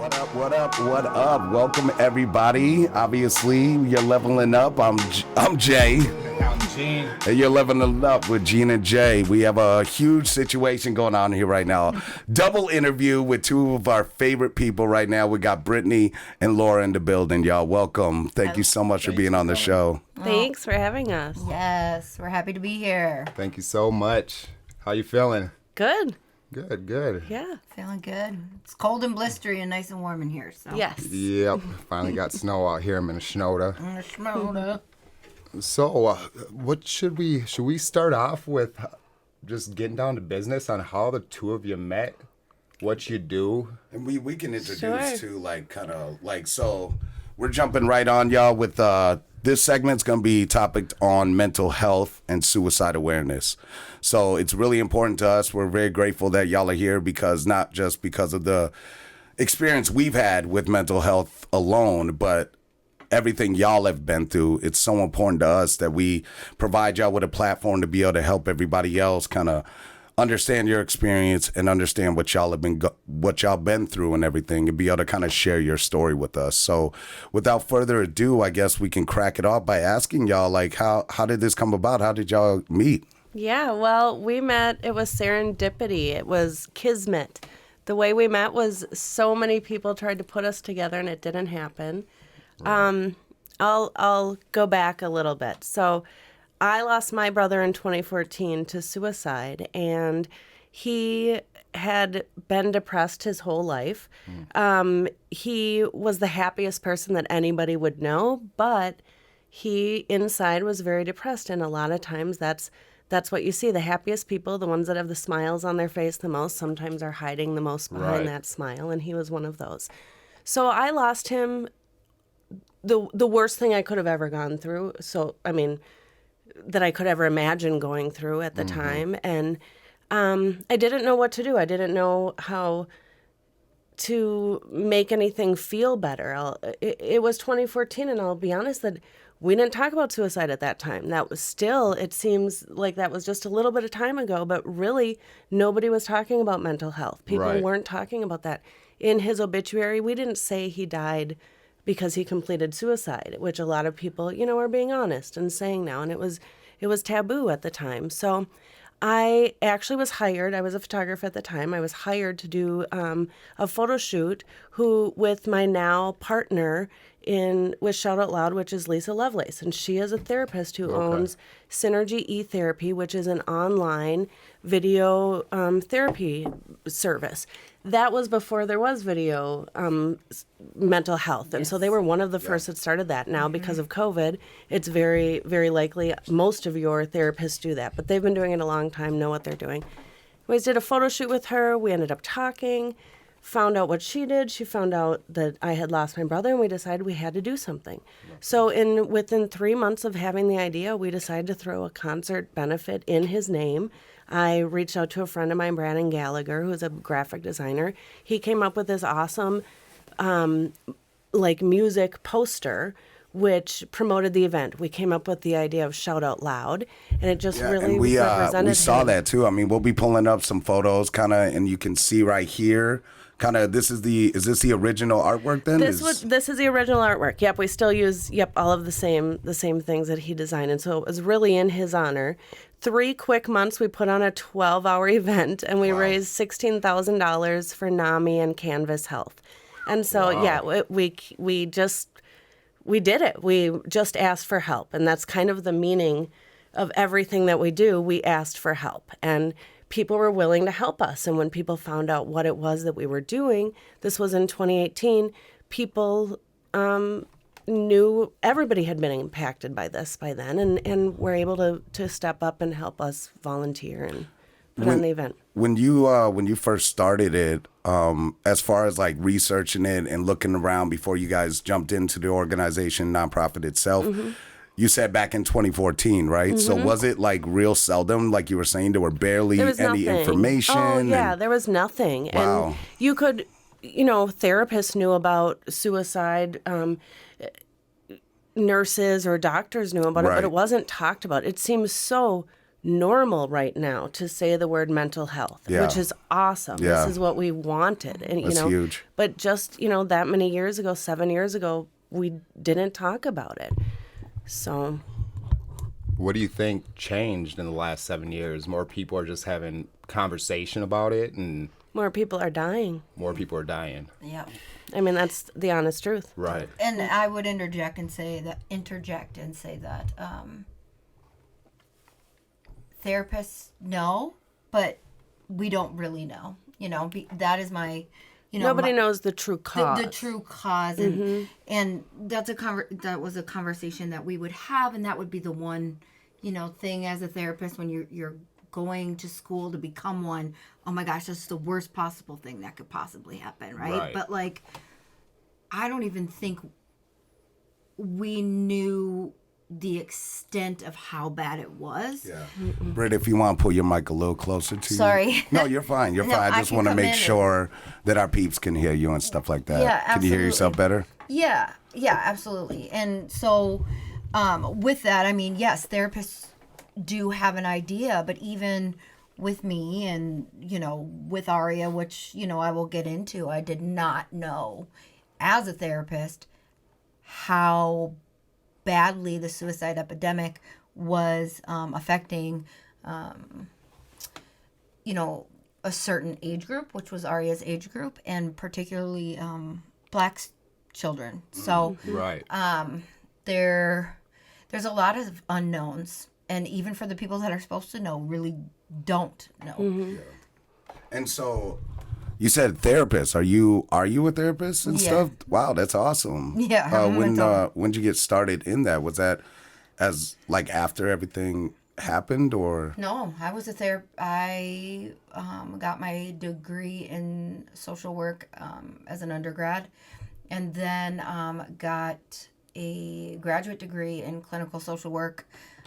What up? What up? Welcome everybody. Obviously, you're leveling up. I'm Jay. I'm Gene. And you're leveling up with Gene and Jay. We have a huge situation going on here right now. Double interview with two of our favorite people right now. We got Brittani and Laura in the building, y'all. Welcome. Thank you so much for being on the show. Thanks for having us. Yes, we're happy to be here. Thank you so much. How you feeling? Good. Good. Yeah. Feeling good. It's cold and blistery and nice and warm in here. So. Yes. Yep. Finally got snow out here in Minnesota. Minnesota. So, what should we start off with? Just getting down to business on how the two of you met, what you do. And we can introduce Sure. so we're jumping right on, y'all, with this segment's going to be topic on mental health and suicide awareness. So it's really important to us. We're very grateful that y'all are here because not just because of the experience we've had with mental health alone, but everything y'all have been through. It's so important to us that we provide y'all with a platform to be able to help everybody else kind of understand your experience and understand what y'all have been through and everything, and be able to kind of share your story with us. So without further ado, I guess we can crack it off by asking y'all, like, how did this come about? How did y'all meet? Yeah, well, we met, it was serendipity. It was kismet. The way we met was so many people tried to put us together and it didn't happen. Right. I'll go back a little bit. So I lost my brother in 2014 to suicide, and he had been depressed his whole life. He was the happiest person that anybody would know, but he inside was very depressed, and a lot of times that's what you see. The happiest people, the ones that have the smiles on their face the most, sometimes are hiding the most behind that smile, and he was one of those. So I lost him, the worst thing I could have ever gone through. So, I mean, that I could ever imagine going through at the time. And I didn't know what to do. I didn't know how to make anything feel better. It was 2014, and I'll be honest that we didn't talk about suicide at that time. That was still, it seems like that was just a little bit of time ago, but really nobody was talking about mental health. People weren't talking about that. In his obituary, we didn't say he died because he completed suicide, which a lot of people, are being honest and saying now, and it was taboo at the time. So I actually was hired. I was a photographer at the time. I was hired to do a photo shoot with my now partner with Shout Out Loud, which is Lisa Lovelace, and she is a therapist who owns Synergy eTherapy, which is an online video therapy service. That was before there was video mental health. And so they were one of the first that started that. Now, because of COVID, it's very, very likely most of your therapists do that. But they've been doing it a long time, know what they're doing. We did a photo shoot with her. We ended up talking, found out what she did. She found out that I had lost my brother, and we decided we had to do something. So within 3 months of having the idea, we decided to throw a concert benefit in his name. I reached out to a friend of mine, Brandon Gallagher, who's a graphic designer. He came up with this awesome, music poster, which promoted the event. We came up with the idea of Shout Out Loud, and it just really represented we saw him. that too. I mean, we'll be pulling up some photos, kind of, and you can see right here. Kind of, is this the original artwork then? This is the original artwork. Yep, we still use all of the same things that he designed, and so it was really in his honor. 3 quick months, we put on a 12-hour event, and we raised $16,000 for NAMI and Canvas Health. And so we did it. We just asked for help, and that's kind of the meaning of everything that we do. We asked for help, and people were willing to help us. And when people found out what it was that we were doing, this was in 2018, people knew everybody had been impacted by this by then, and were able to step up and help us volunteer and put on the event. When you first started it, as far as like researching it and looking around before you guys jumped into the organization, nonprofit itself, you said back in 2014, right? So was it like real seldom, like you were saying, there were barely any information? Oh, yeah, there was nothing. Wow. And you could, therapists knew about suicide, nurses or doctors knew about it, but it wasn't talked about. It seems so normal right now to say the word mental health, Yeah. which is awesome. Yeah. This is what we wanted. And That's huge. But just, that many years ago, 7 years ago, we didn't talk about it. So What do you think changed in the last 7 years? More people are just having conversation about it, and more people are dying. more people are dying. Yeah. I mean, that's the honest truth. Right. And I would interject and say that therapists know, but we don't really know. That is my, Nobody knows the true cause. the true cause, and that's that was a conversation that we would have, and that would be the one, thing as a therapist when you're going to school to become one. Oh my gosh, that's the worst possible thing that could possibly happen, right? But like, I don't even think we knew the extent of how bad it was. Yeah. Britt, if you want to pull your mic a little closer to you. Sorry. No, you're fine. You're No, fine. I I just can want to come make in sure that our peeps can hear you and stuff like that. Yeah, Can you hear yourself better? Yeah, absolutely. And so with that, I mean, yes, therapists do have an idea, but even with me and, with Aria, which, I will get into, I did not know as a therapist how badly the suicide epidemic was affecting, a certain age group, which was Aria's age group, and particularly Black children. So Right. there's a lot of unknowns, and even for the people that are supposed to know, really don't know. And so you said therapist. Are you a therapist and Yeah. stuff? Wow, that's awesome. Yeah, I'm a mental- When did you get started in that? Was that as like after everything happened, or? No, I was a therapist. I got my degree in social work as an undergrad, and then got a graduate degree in clinical social work,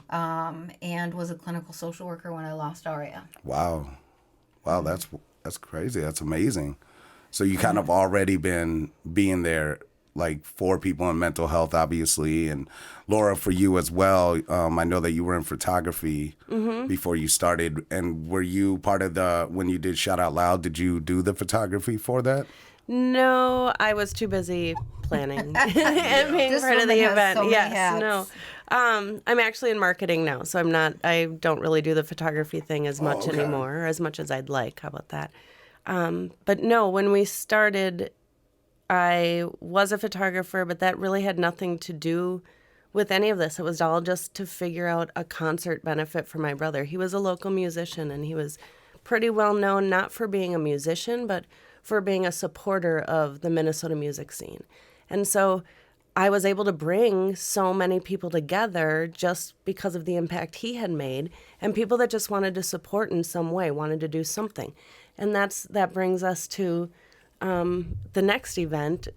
and was a clinical social worker when I lost Aria. Wow, that's crazy. That's amazing. So you kind of already been being there, like, for people in mental health, obviously, and Laura, for you as well. I know that you were in photography before you started, and were you part of when you did Shout Out Loud? Did you do the photography for that? No, I was too busy planning and being This part of the woman has event. so many Yes, hats. no. I'm actually in marketing now, so I don't really do the photography thing as much okay. anymore, or as much as I'd like. How about that? But no, when we started, I was a photographer, but that really had nothing to do with any of this. It was all just to figure out a concert benefit for my brother. He was a local musician, and he was pretty well known, not for being a musician, but for being a supporter of the Minnesota music scene. And so I was able to bring so many people together just because of the impact he had made, and people that just wanted to support in some way, wanted to do something. And that brings us to the next event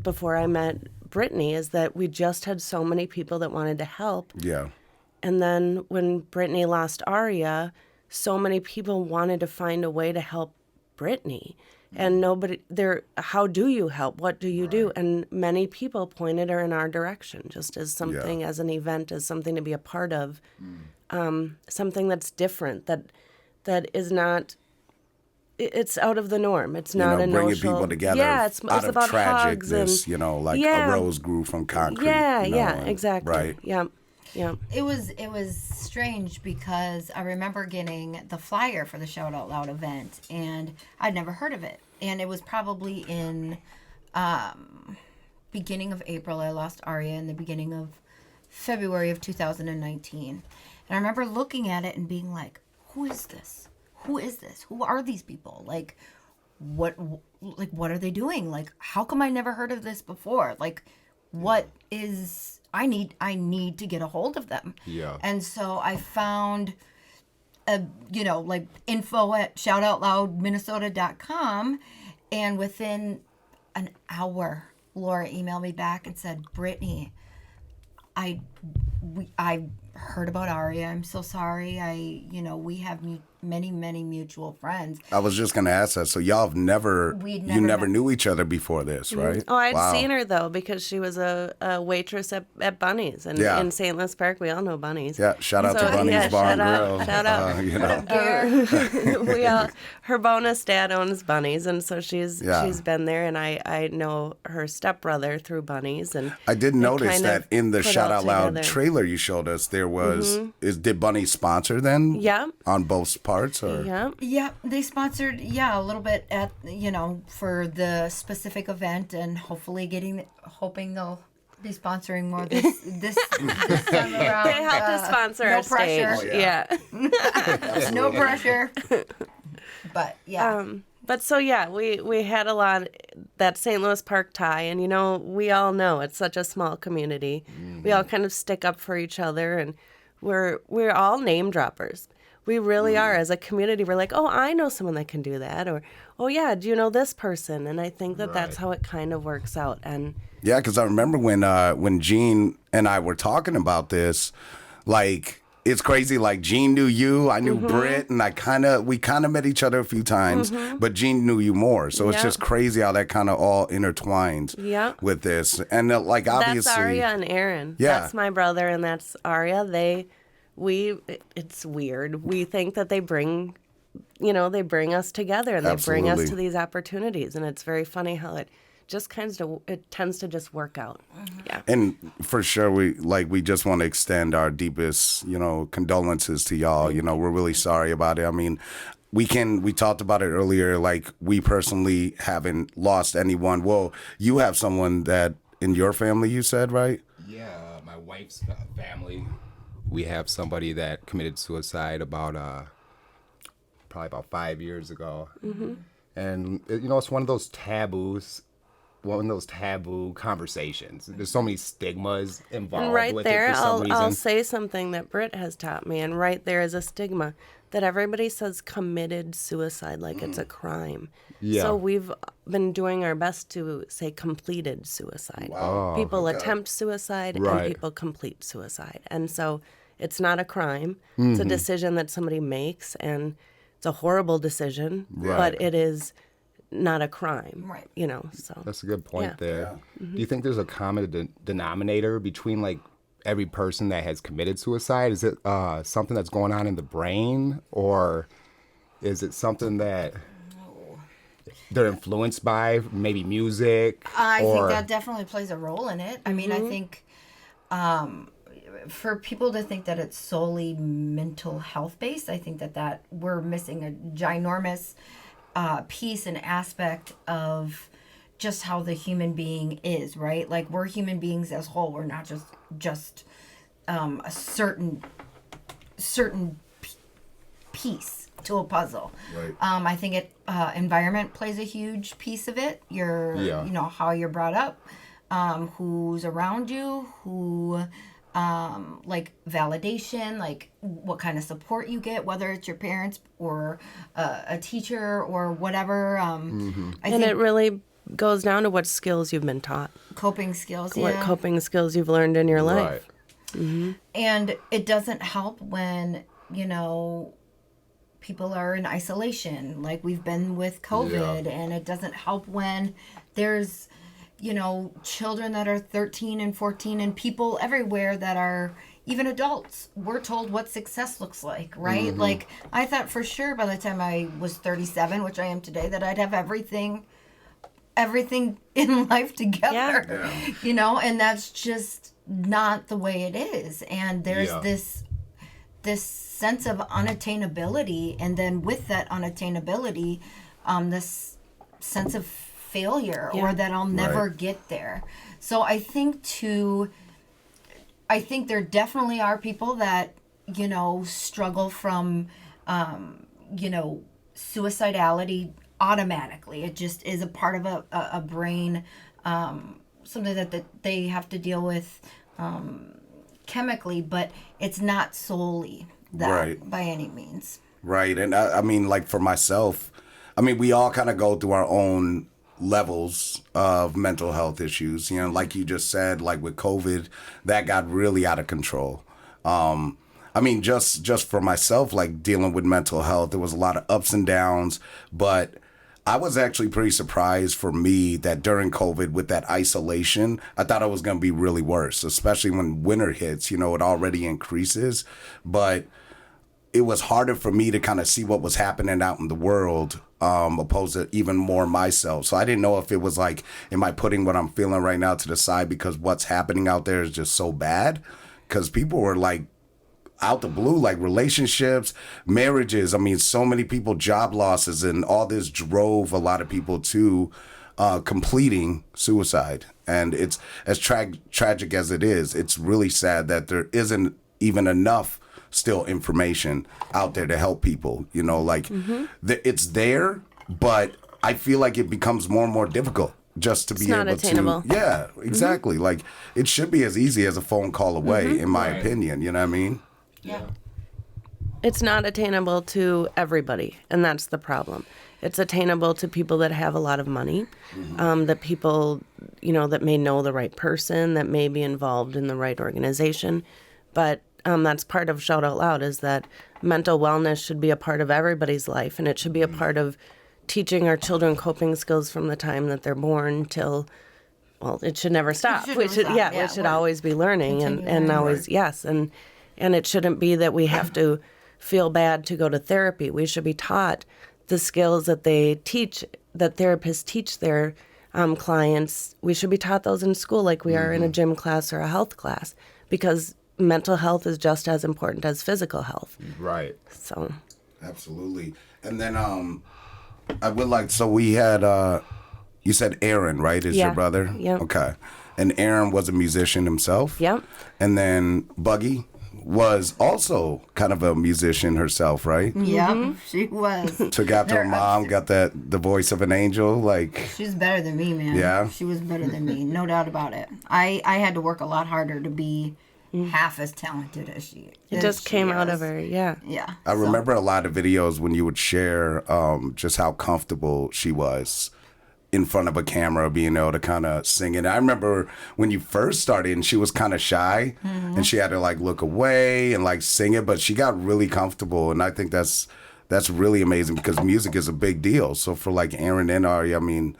before I met Brittani, is that we just had so many people that wanted to help. Yeah. And then when Brittani lost Aria, so many people wanted to find a way to help Brittani. And how do you help? What do you do? And many people pointed her in our direction, just as something, as an event, as something to be a part of, something that's different, that is not, it's out of the norm. It's not a bringing notional. people together Yeah, it's out of about hugs and, tragicness, like yeah. a rose grew from concrete. Yeah, exactly. Right. Yeah. It was strange because I remember getting the flyer for the Shout Out Loud event, and I'd never heard of it. And it was probably in beginning of April. I lost Aria in the beginning of February of 2019. And I remember looking at it and being like, who is this? Who is this? Who are these people? Like, what are they doing? Like, how come I never heard of this before? Like, what is... I need to get a hold of them. Yeah. And so I found info at shoutoutloudminnesota.com, and within an hour, Laura emailed me back and said, Brittani, I heard about Aria. I'm so sorry. We have many mutual friends. I was just gonna ask that. So y'all have never, We'd you never never met. knew each other before this, right? Oh, I'd Wow. seen her though because she was a waitress at Bunny's and Yeah. in St. Louis Park. We all know Bunny's. Yeah, shout out to So, Bunny's yeah, Bar and shout out, Grill. shout out. You know, We all, her bonus dad owns Bunny's, and so she's Yeah. been there, and I know her stepbrother through Bunny's, and I did it notice kind that of in the put Shout all Out Loud together. trailer you showed us, there was did Bunny sponsor then? Yeah. On both parts, or Yeah. Yeah, they sponsored, a little bit at, for the specific event, and hoping they'll be sponsoring more this time around. They helped to sponsor no our stage. pressure. Yeah. No pressure. But yeah. But so yeah, we had a lot that St. Louis Park tie, and we all know it's such a small community. We all kind of stick up for each other, and we're all name droppers. We really are as a community. We're like, oh, I know someone that can do that, or oh yeah, do you know this person? And I think that's how it kind of works out. And yeah, because I remember when Gene and I were talking about this, like. It's crazy. Like Gene knew you, I knew Britt, and we kind of met each other a few times, but Gene knew you more. So it's Yep. just crazy how that kind of all intertwines Yep. with this. And like obviously, that's Aria and Aaron. Yeah. That's my brother, and that's Aria. It's weird. We think that they bring us together, and they bring us Absolutely. to these opportunities, and it's very funny how it tends to just work out. Yeah. and for sure, we just want to extend our deepest, condolences to y'all. We're really sorry about it. I mean, we talked about it earlier. Like we personally haven't lost anyone. Well, you have someone that in your family, you said, right? Yeah, my wife's family. We have somebody that committed suicide probably about 5 years ago. And it's one of those taboo conversations. There's so many stigmas involved And right with there, it for some reason. I'll say something that Britt has taught me, and right there is a stigma that everybody says committed suicide like it's a crime. Yeah. So we've been doing our best to say completed suicide. Wow. People attempt suicide Right. and people complete suicide. And so it's not a crime. It's a decision that somebody makes, and it's a horrible decision, but it is not a crime. Right. So That's a good point Yeah. there. Do you think there's a common denominator between like every person that has committed suicide? Is it something that's going on in the brain, or is it something that they're influenced by, maybe music? I or... think that definitely plays a role in it. I mean, I think for people to think that it's solely mental health based, I think that we're missing a ginormous piece and aspect of just how the human being is, right? Like we're human beings as whole. We're not just a certain piece to a puzzle. Right. I think environment plays a huge piece of it. How you're brought up, who's around you, who like validation, like what kind of support you get, whether it's your parents or a teacher or whatever. I and think it really goes down to what skills you've been taught, coping skills, what yeah. coping skills you've learned in your life. Right. And it doesn't help when, people are in isolation, like we've been with COVID, and it doesn't help when there's, children that are 13 and 14 and people everywhere that are even adults. We're told what success looks like, right? Like I thought for sure by the time I was 37, which I am today, that I'd have everything in life together, and that's just not the way it is. And there's this sense of unattainability, and then with that unattainability, this sense of failure or that I'll never get there. So I think there definitely are people that, struggle from, suicidality automatically. It just is a part of a brain, something that they have to deal with chemically, but it's not solely that by any means. Right. And I mean, like for myself, we all kind of go through our own levels of mental health issues. Like you just said, like with COVID, that got really out of control. I mean, just for myself, like dealing with mental health, there was a lot of ups and downs, but I was actually pretty surprised for me that during COVID with that isolation, I thought it was going to be really worse, especially when winter hits, it already increases, but it was harder for me to kind of see what was happening out in the world, opposed to even more myself. So I didn't know if it was like, am I putting what I'm feeling right now to the side because what's happening out there is just so bad? Because people were like, out the blue, like relationships, marriages. I mean, so many people, job losses, and all this drove a lot of people to completing suicide. And it's as tragic as it is, it's really sad that there isn't even enough still information out there to help people. It's there, but I feel like it becomes more and more difficult just to be not able attainable. to. Yeah, exactly. Like it should be as easy as a phone call away, in my opinion. You know what I mean? Yeah. It's not attainable to everybody, and that's the problem. It's attainable to people that have a lot of money, that people, that may know the right person, that may be involved in the right organization. But that's part of Shout Out Loud, is that mental wellness should be a part of everybody's life, and it should be a part of teaching our children coping skills from the time that they're born till, well, it should never stop. It should never stop. We should always be learning and learning. always, yes. And it shouldn't be that we have to feel bad to go to therapy. We should be taught the skills that they teach, that therapists teach their clients. We should be taught those in school like we are in a gym class or a health class, because mental health is just as important as physical health. Right. So. Absolutely. And then I would like, so we had, you said Aaron, right, is your brother? Yeah. Okay. And Aaron was a musician himself? Yep. And then Buggy was also kind of a musician herself, right? Yeah, she was. Took after her mom, got the voice of an angel, like. She's better than me, man. Yeah? She was better than me, no doubt about it. I had to work a lot harder to be half as talented as she. It just came out of her, yeah. Yeah. I remember a lot of videos when you would share just how comfortable she was in front of a camera, being able to kind of sing it. I remember when you first started and she was kind of shy and she had to like look away and like sing it, but she got really comfortable. And I think that's really amazing, because music is a big deal. So for like Aaron and Ari, I mean,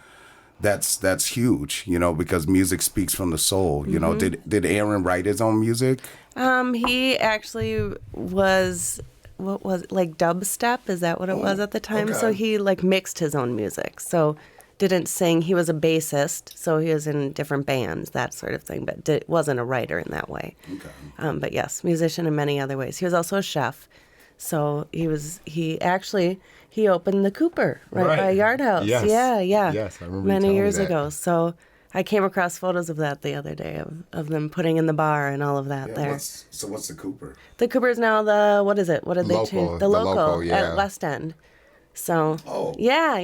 that's huge, because music speaks from the soul. Did Aaron write his own music? He actually was, what was it, like dubstep? Is that what it was at the time? Okay. So he like mixed his own music. So didn't sing. He was a bassist, so he was in different bands, that sort of thing, but wasn't a writer in that way. Okay. But yes, musician in many other ways. He was also a chef. So he opened the Cooper right by Yard House. Yes. Yeah. Yes, I remember you many telling me years that. ago. So I came across photos of that the other day of them putting in the bar and all of that there. What's the Cooper? The Cooper is now the, what is it? What did they Local, change? the The local local, yeah. at West End. So, Oh. yeah.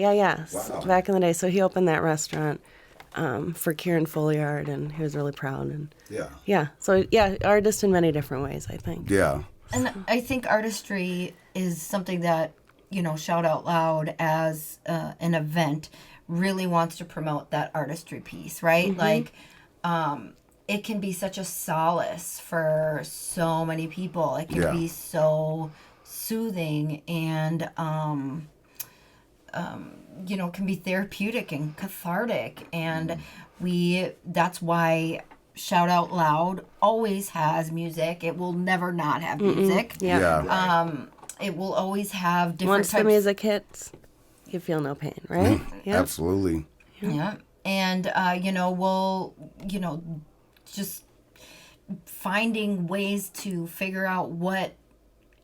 Wow. Back in the day. So he opened that restaurant for Kieran Folliard, and he was really proud. And Yeah. So yeah, artist in many different ways, I think. Yeah. And I think artistry is something that, Shout Out Loud as an event really wants to promote that artistry piece, right? Like, it can be such a solace for so many people. It can be so soothing and, can be therapeutic and cathartic. And that's why Shout Out Loud always has music. It will never not have music. Yeah. It will always have different Once types. the music hits, you feel no pain, right? Yeah. Absolutely. Yeah. And, just finding ways to figure out what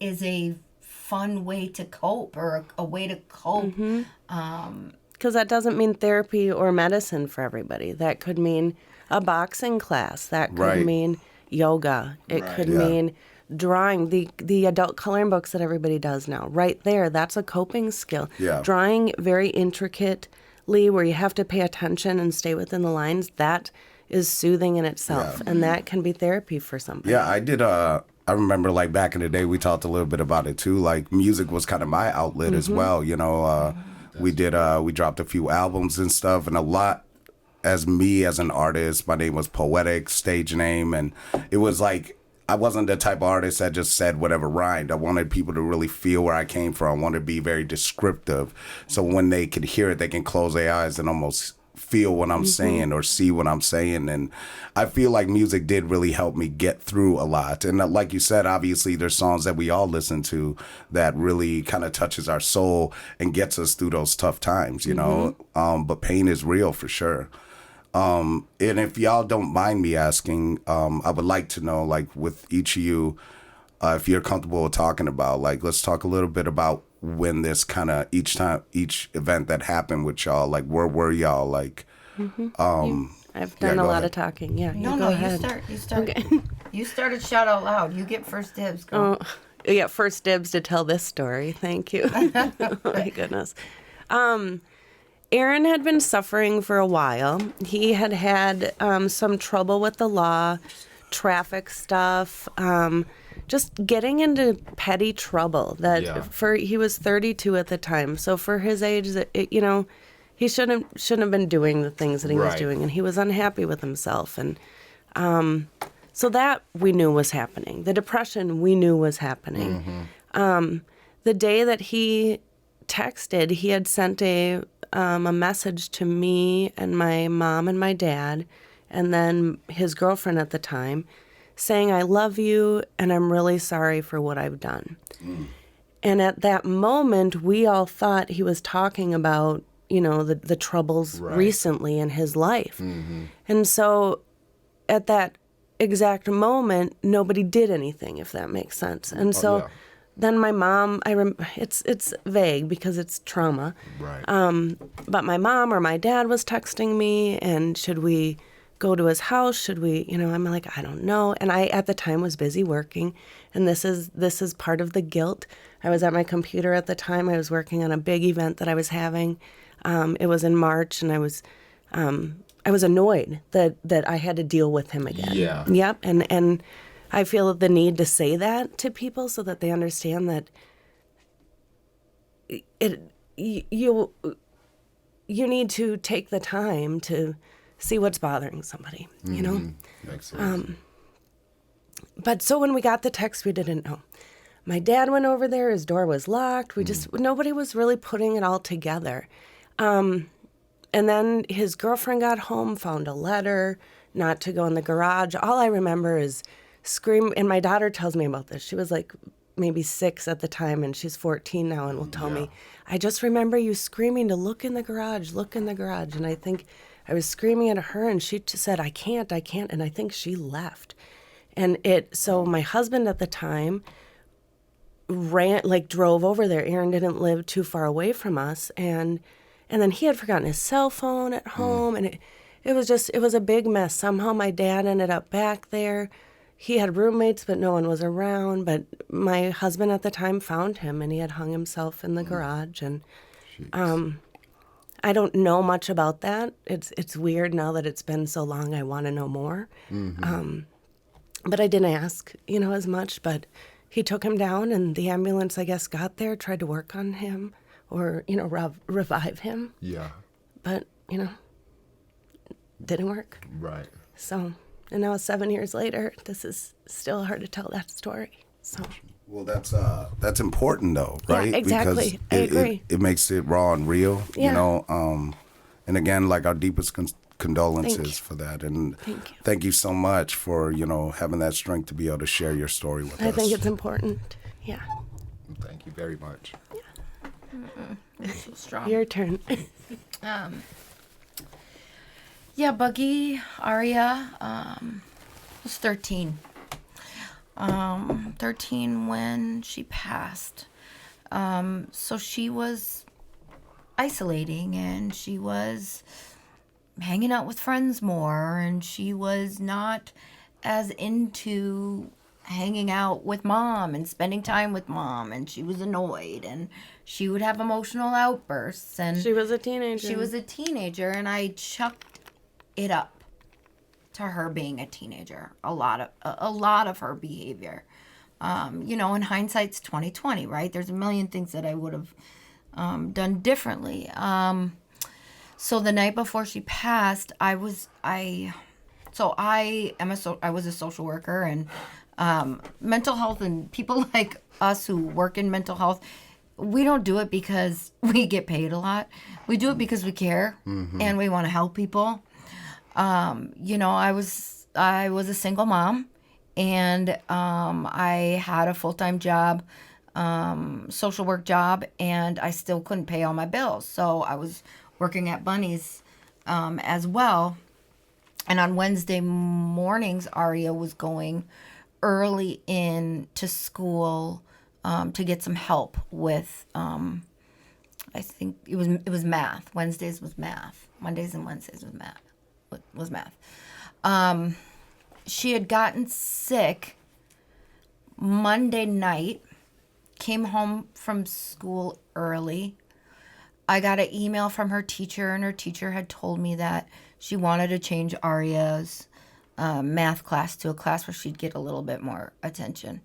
is a fun way to cope, or a way to cope. Because that doesn't mean therapy or medicine for everybody. That could mean a boxing class. That could Right. mean yoga. It could mean drawing. The adult coloring books that everybody does now. Right there, that's a coping skill. Yeah. Drawing very intricately, where you have to pay attention and stay within the lines, that is soothing in itself. Yeah. And that can be therapy for somebody. Yeah, I did. I remember like back in the day, we talked a little bit about it too. Like music was kind of my outlet as well. We dropped a few albums and stuff, and a lot. As me as an artist, my name was Poetic, stage name, and it was like I wasn't the type of artist that just said whatever rhymed. I wanted people to really feel where I came from. I wanted to be very descriptive. So when they could hear it, they can close their eyes and almost feel what I'm saying or see what I'm saying. And I feel like music did really help me get through a lot. And like you said, obviously there's songs that we all listen to that really kind of touches our soul and gets us through those tough times, you know. But pain is real for sure. And if y'all don't mind me asking, I would like to know, like, with each of you, if you're comfortable with talking about, like, let's talk a little bit about when this kind of each event that happened with y'all, like, where were y'all, like, I've done a lot of talking. Yeah. No, go ahead. you start. Okay. You started shout out loud. You get first dibs. Go. Oh, yeah, first dibs to tell this story. Thank you. Oh, my goodness. Aaron had been suffering for a while. He had some trouble with the law, traffic stuff, just getting into petty trouble. He was 32 at the time, so for his age, he shouldn't have been doing the things that he was doing, and he was unhappy with himself, and so that we knew was happening. The depression we knew was happening. The day that he texted, he had sent a message to me and my mom and my dad, and then his girlfriend at the time, saying, "I love you, and I'm really sorry for what I've done." And at that moment, we all thought he was talking about, the troubles recently in his life. And so at that exact moment, nobody did anything, if that makes sense. And so then my mom, it's vague because it's trauma. But my mom or my dad was texting me, and should we go to his house? Should we, I'm like, I don't know. And I, at the time, was busy working. And this is part of the guilt. I was at my computer at the time. I was working on a big event that I was having. It was in March, and I was annoyed that I had to deal with him again. Yeah. Yep. And I feel the need to say that to people so that they understand that you need to take the time to see what's bothering somebody, Makes sense. But so when we got the text, we didn't know. My dad went over there, his door was locked. Nobody was really putting it all together. And then his girlfriend got home, found a letter not to go in the garage. All I remember is scream, and my daughter tells me about this. She was like maybe 6 at the time, and she's 14 now, and will tell me, I just remember you screaming to look in the garage. And I think I was screaming at her, and she just said, I can't, and I think she left. And so my husband at the time drove over there. Aaron didn't live too far away from us, and then he had forgotten his cell phone at home, and it was a big mess. Somehow my dad ended up back there. He had roommates, but no one was around. But my husband at the time found him, and he had hung himself in the garage. And I don't know much about that. It's weird now that it's been so long. I want to know more. But I didn't ask, as much. But he took him down, and the ambulance, I guess, got there, tried to work on him or, revive him. Yeah. But, didn't work. Right. So, and now 7 years later, this is still hard to tell that story. So. Well, that's important though, right? Yeah, exactly. Because I agree. It makes it raw and real, and again, like our deepest condolences for that. And thank you so much for, having that strength to be able to share your story with us. I think it's important. Yeah. Thank you very much. You're so strong. Your turn. Buggy, Aria, was 13. 13 when she passed. So she was isolating, and she was hanging out with friends more, and she was not as into hanging out with mom and spending time with mom, and she was annoyed, and she would have emotional outbursts, and She was a teenager. and I chucked it up to her being a teenager. A lot of her behavior. In hindsight's 2020, right? There's a million things that I would have done differently. So the night before she passed, I was a social worker, and Mental health and people like us who work in mental health, we don't do it because we get paid a lot. We do it because we care and we want to help people. You know, I was a single mom, and I had a full-time job, social work job, and I still couldn't pay all my bills. So I was working at Bunny's as well. And on Wednesday mornings, Aria was going early in to school to get some help with, I think it was math. Wednesdays was math. Mondays and Wednesdays was math. She had gotten sick Monday night, came home from school early. I got an email from her teacher, and her teacher had told me that she wanted to change Aria's math class to a class where she'd get a little bit more attention.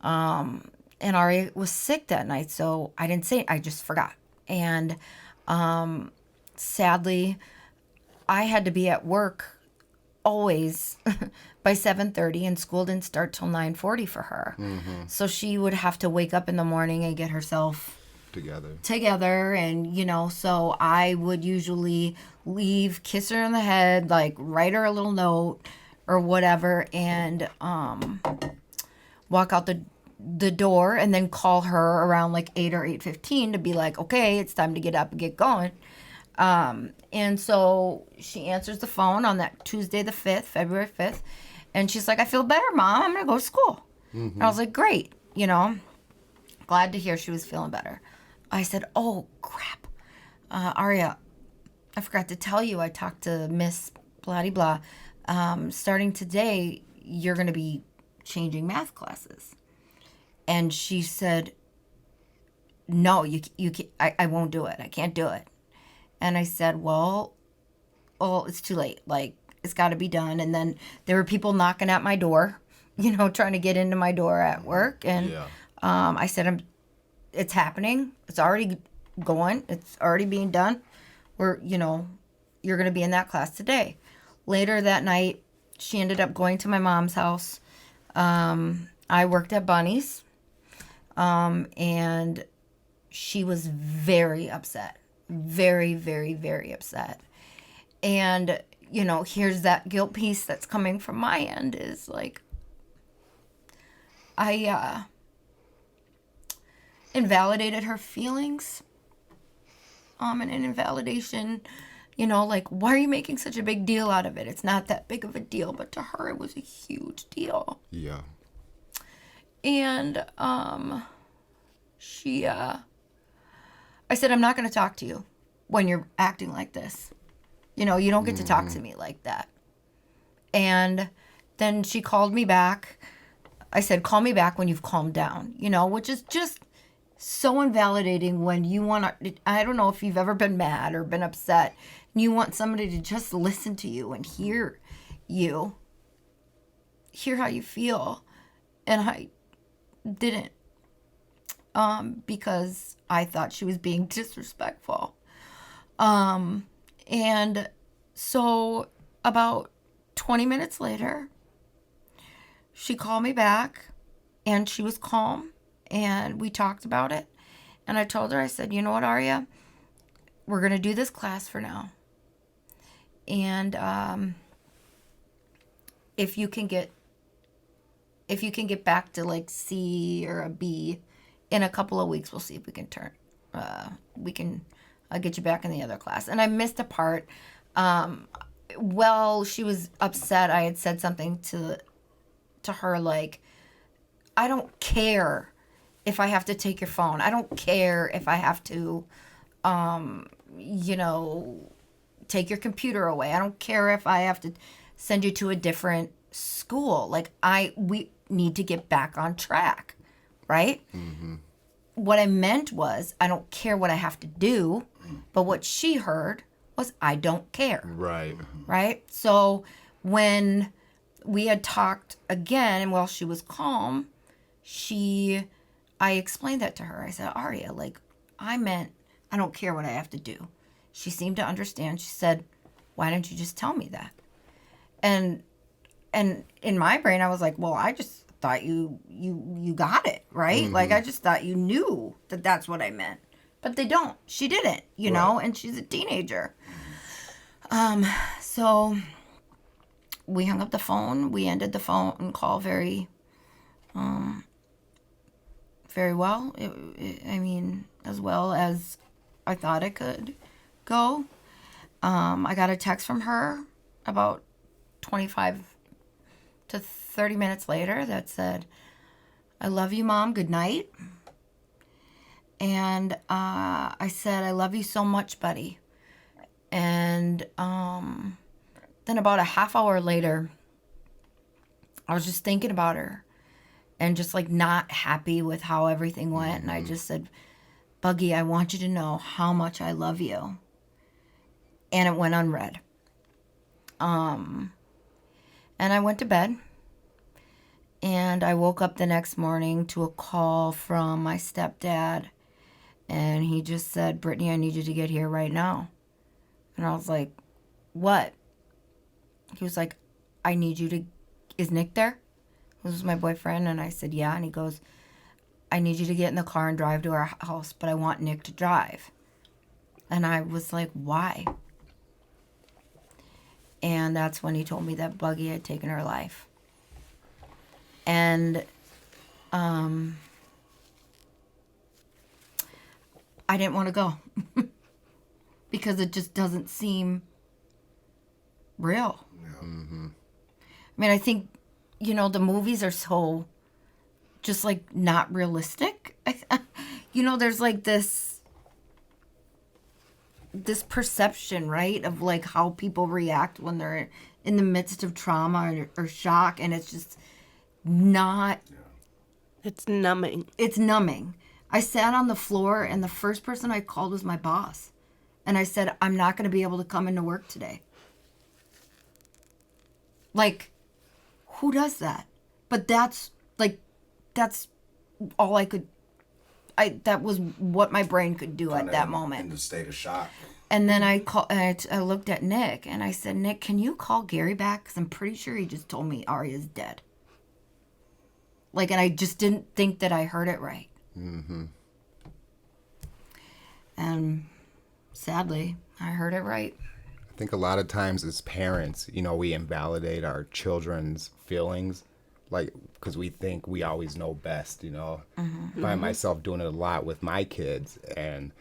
And Aria was sick that night, so I didn't say, I just forgot. And sadly, I had to be at work always by 7:30, and school didn't start till 9:40 for her. So she would have to wake up in the morning and get herself together, and you know, so I would usually leave, kiss her in the head, like write her a little note or whatever, and walk out the door, and then call her around like 8 or 8:15 to be like, okay, it's time to get up and get going. And so she answers the phone on that Tuesday the 5th, February 5th, and she's like, I feel better, Mom, I'm gonna go to school. And I was like, great, you know, glad to hear she was feeling better. I said, oh, crap. Aria, I forgot to tell you, I talked to Miss blah-de-blah. Starting today, you're going to be changing math classes. And she said, no, you can't, I won't do it. I can't do it. And I said, well, it's too late. Like, it's got to be done. And then there were people knocking at my door, you know, trying to get into my door at work. And I said, it's happening. It's already going. It's already being done. You know, you're going to be in that class today. Later that night, she ended up going to my mom's house. I worked at Bunny's. And she was very upset. Very, very, very upset. And, you know, here's that guilt piece that's coming from my end is like, I invalidated her feelings. And an invalidation, you know, like, why are you making such a big deal out of it? It's not that big of a deal, but to her it was a huge deal. Yeah. And I said, I'm not going to talk to you when you're acting like this. You know, you don't get to talk to me like that. And then she called me back. I said, call me back when you've calmed down, you know, which is just so invalidating when you want to, I don't know if you've ever been mad or been upset, and you want somebody to just listen to you and hear how you feel. And I didn't, because I thought she was being disrespectful. And so about 20 minutes later, she called me back, and she was calm, and we talked about it. And I told her, I said, you know what, Aria, we're going to do this class for now. And if you can get back to like C or a B in a couple of weeks, we'll see if we can get you back in the other class. And I missed a part. Well, she was upset. I had said something to her like, I don't care if I have to take your phone. I don't care if I have to, you know, take your computer away. I don't care if I have to send you to a different school. Like, we need to get back on track, right? Mm-hmm. What I meant was, I don't care what I have to do, but what she heard was, I don't care. Right. Right? So when we had talked again, and while she was calm, I explained that to her. I said, Aria, like, I meant, I don't care what I have to do. She seemed to understand. She said, why didn't you just tell me that? And in my brain, I was like, well, I just thought you got it, right? Like, I just thought you knew that that's what I meant. But they don't. She didn't, you know, and she's a teenager. So we hung up the phone. We ended the phone call very well. I mean, as well as I thought it could go. I got a text from her about 25 to 30 minutes later that said, "I love you, Mom. Good night." And I said, "I love you so much, buddy." And then about a half hour later, I was just thinking about her and just like not happy with how everything went. And I just said, "Buggy, I want you to know how much I love you." And it went unread. And I went to bed. And I woke up the next morning to a call from my stepdad. And he just said, "Brittani, I need you to get here right now." And I was like, "What?" He was like, "I need you to, is Nick there?" This was my boyfriend. And I said, "Yeah." And he goes, "I need you to get in the car and drive to our house, but I want Nick to drive." And I was like, "Why?" And that's when he told me that Buggy had taken her life. And I didn't want to go because it just doesn't seem real. I mean, I think, you know, the movies are so just like not realistic. You know, there's like this perception, right, of like how people react when they're in the midst of trauma or shock, and it's just not. It's numbing. It's numbing. I sat on the floor, and the first person I called was my boss. And I said, "I'm not going to be able to come into work today." Like, who does that? But that's all I could, that was what my brain could do at that moment. In the state of shock. And then I looked at Nick, and I said, "Nick, can you call Gary back? Because I'm pretty sure he just told me Aria's dead." Like, and I just didn't think that I heard it right. And sadly, I heard it right. I think a lot of times as parents, you know, we invalidate our children's feelings, like, because we think we always know best, you know. I find myself doing it a lot with my kids, and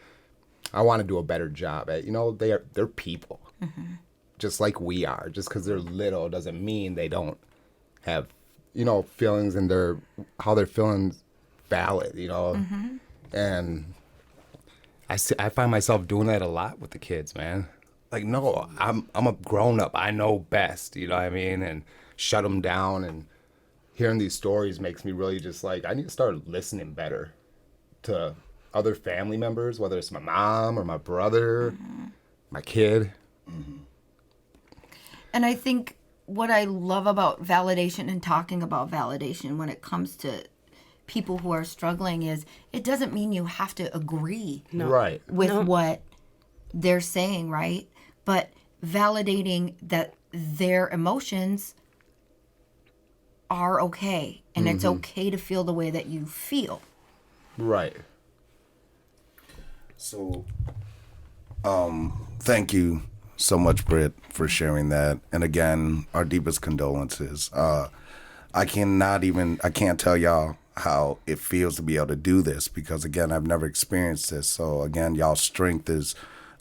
I want to do a better job at, you know, they're people, just like we are. Just because they're little doesn't mean they don't have, you know, feelings, and how they're feeling valid, you know. And I find myself doing that a lot with the kids, man. Like, no, I'm a grown up. I know best, you know what I mean? And shut them down. And hearing these stories makes me really just like, I need to start listening better to other family members, whether it's my mom or my brother, my kid. And I think what I love about validation and talking about validation when it comes to people who are struggling is it doesn't mean you have to agree Right. with what they're saying, right? But validating that their emotions are okay, and it's okay to feel the way that you feel. Right. So, thank you so much, Britt, for sharing that. And again, our deepest condolences. I can't tell y'all how it feels to be able to do this, because again, I've never experienced this. So again, y'all's strength is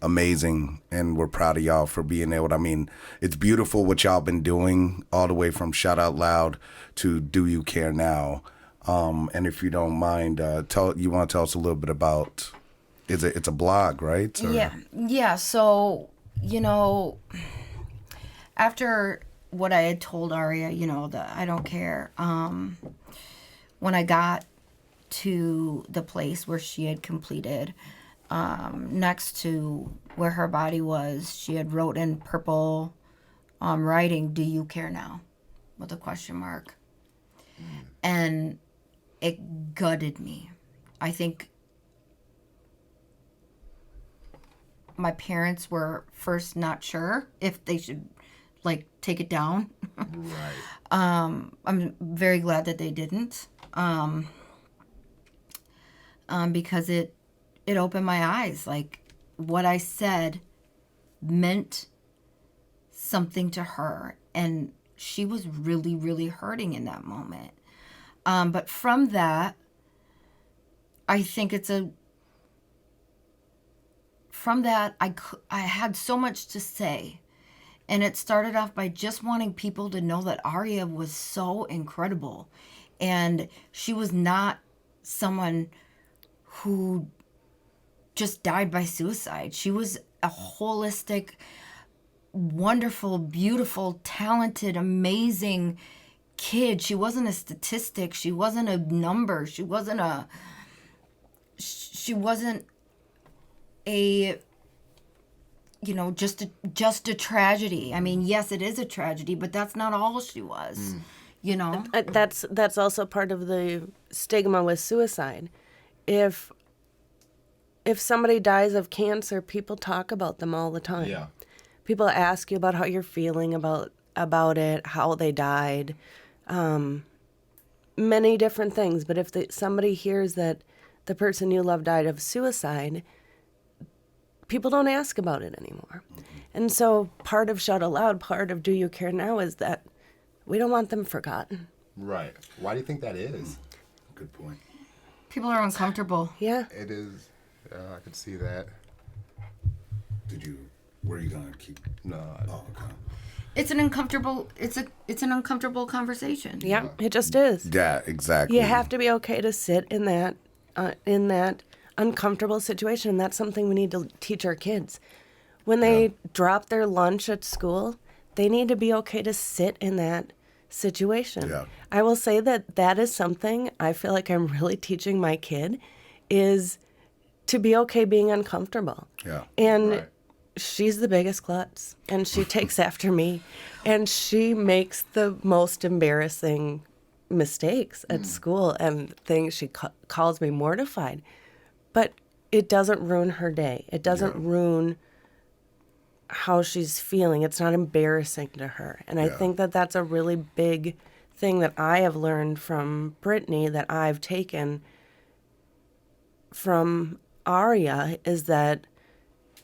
amazing, and we're proud of y'all for being able to, I mean, it's beautiful what y'all been doing, all the way from Shout Out Loud to Do You Care Now. And if you don't mind, you want to tell us a little bit about, it's a blog, right? Or? Yeah. So, you know, after what I had told Aria, you know, that I don't care, when I got to the place where she had completed, next to where her body was, she had wrote in purple writing, "Do you care now?" with a question mark. And it gutted me. I think my parents were first not sure if they should like take it down. Right. I'm very glad that they didn't, because it opened my eyes. Like, what I said meant something to her, and she was really, really hurting in that moment. But from that, I think from that, I had so much to say. And it started off by just wanting people to know that Aria was so incredible. And she was not someone who just died by suicide. She was a holistic, wonderful, beautiful, talented, amazing kid. She wasn't a statistic. She wasn't a number. She wasn't a just a tragedy. I mean, yes, it is a tragedy, but that's not all she was. That's also part of the stigma with suicide. If somebody dies of cancer, people talk about them all the time. Yeah. People ask you about how you're feeling about it, how they died, many different things. But if somebody hears that the person you love died of suicide, people don't ask about it anymore. Mm-hmm. And so part of Shout Aloud, part of Do You Care Now is that we don't want them forgotten. Right. Why do you think that is? Good point. People are uncomfortable. Yeah. It is. I could see that. Were you gonna keep? No. Oh, okay. It's an uncomfortable conversation. Yeah, it just is. Yeah, exactly. You have to be okay to sit in that uncomfortable situation. And that's something we need to teach our kids. When they drop their lunch at school, they need to be okay to sit in that situation. Yeah. I will say that is something I feel like I'm really teaching my kid, is to be okay being uncomfortable. Yeah. And Right. she's the biggest klutz, and she takes after me, and she makes the most embarrassing mistakes at school and things. She calls me mortified, but it doesn't ruin her day. It doesn't ruin how she's feeling. It's not embarrassing to her. And I think that that's a really big thing that I have learned from Brittani, that I've taken from Aria, is that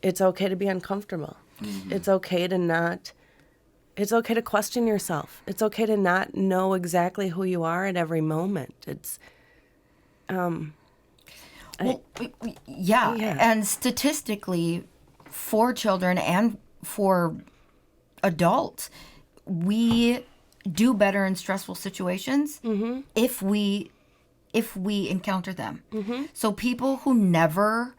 it's okay to be uncomfortable. Mm-hmm. It's okay to question yourself. It's okay to not know exactly who you are at every moment. It's, yeah. And statistically, for children and for adults, we do better in stressful situations if we encounter them. Mm-hmm. So people who never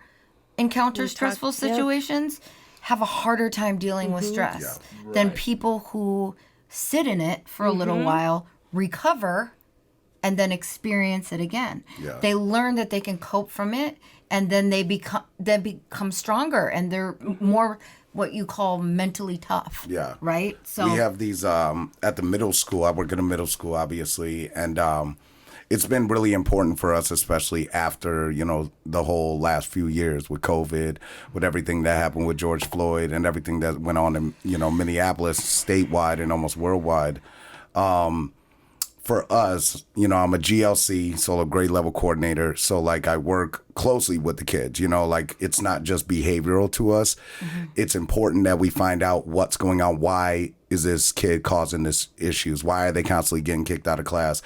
encounter stressful situations have a harder time dealing with stress than people who sit in it for a little while, recover, and then experience it again. Yeah. They learn that they can cope from it, and then they become stronger, and they're more what you call mentally tough. Yeah. Right? So we have these at the middle school. I work in a middle school, obviously, and it's been really important for us, especially after, the whole last few years with COVID, with everything that happened with George Floyd and everything that went on in, Minneapolis, statewide and almost worldwide. For us, I'm a GLC, so a grade level coordinator. So I work closely with the kids, it's not just behavioral to us. Mm-hmm. It's important that we find out what's going on. Why is this kid causing this issues? Why are they constantly getting kicked out of class?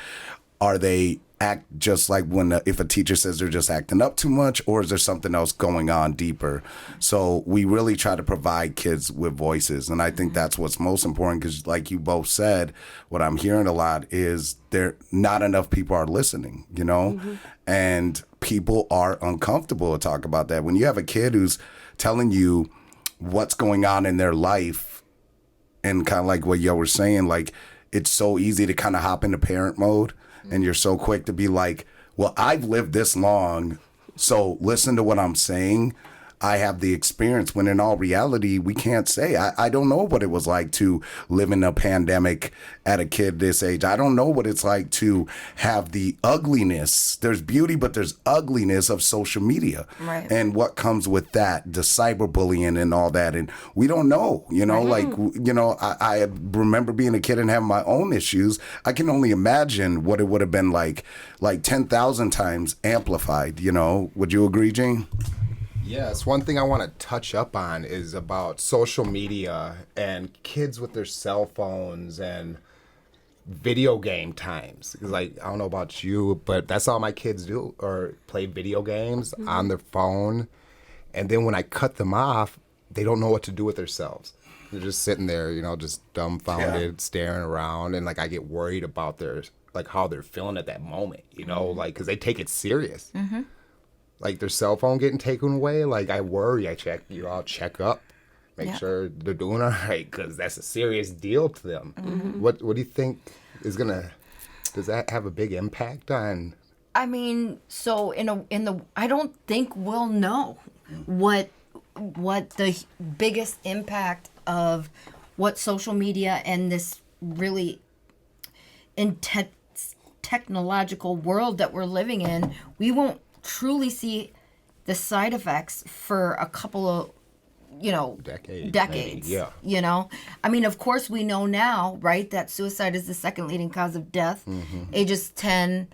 Are they act just like if a teacher says they're just acting up too much, or is there something else going on deeper? So we really try to provide kids with voices. And I think that's what's most important, because like you both said, what I'm hearing a lot is not enough people are listening, and people are uncomfortable to talk about that. When you have a kid who's telling you what's going on in their life, and kind of like what y'all were saying, it's so easy to kind of hop into parent mode. And you're so quick to be like, well, I've lived this long, so listen to what I'm saying. I have the experience, when in all reality, we can't say. I don't know what it was like to live in a pandemic at a kid this age. I don't know what it's like to have the ugliness. There's beauty, but there's ugliness of social media. Right. And what comes with that, the cyberbullying and all that. And we don't know, I remember being a kid and having my own issues. I can only imagine what it would have been like 10,000 times amplified, Would you agree, Gene? Yes, one thing I want to touch up on is about social media and kids with their cell phones and video game times. Like, I don't know about you, but that's all my kids do, or play video games on their phone. And then when I cut them off, they don't know what to do with themselves. They're just sitting there, just dumbfounded, staring around. And like, I get worried about how they're feeling at that moment, because they take it serious. Like their cell phone getting taken away, like I worry. I'll check up, make sure they're doing all right, because that's a serious deal to them. What do you think does that have a big impact on? I mean, so I don't think we'll know what the biggest impact of what social media and this really intense technological world that we're living in. We won't truly see the side effects for a couple of decades. Maybe, yeah. I mean, of course we know now, right, that suicide is the second leading cause of death, ages 10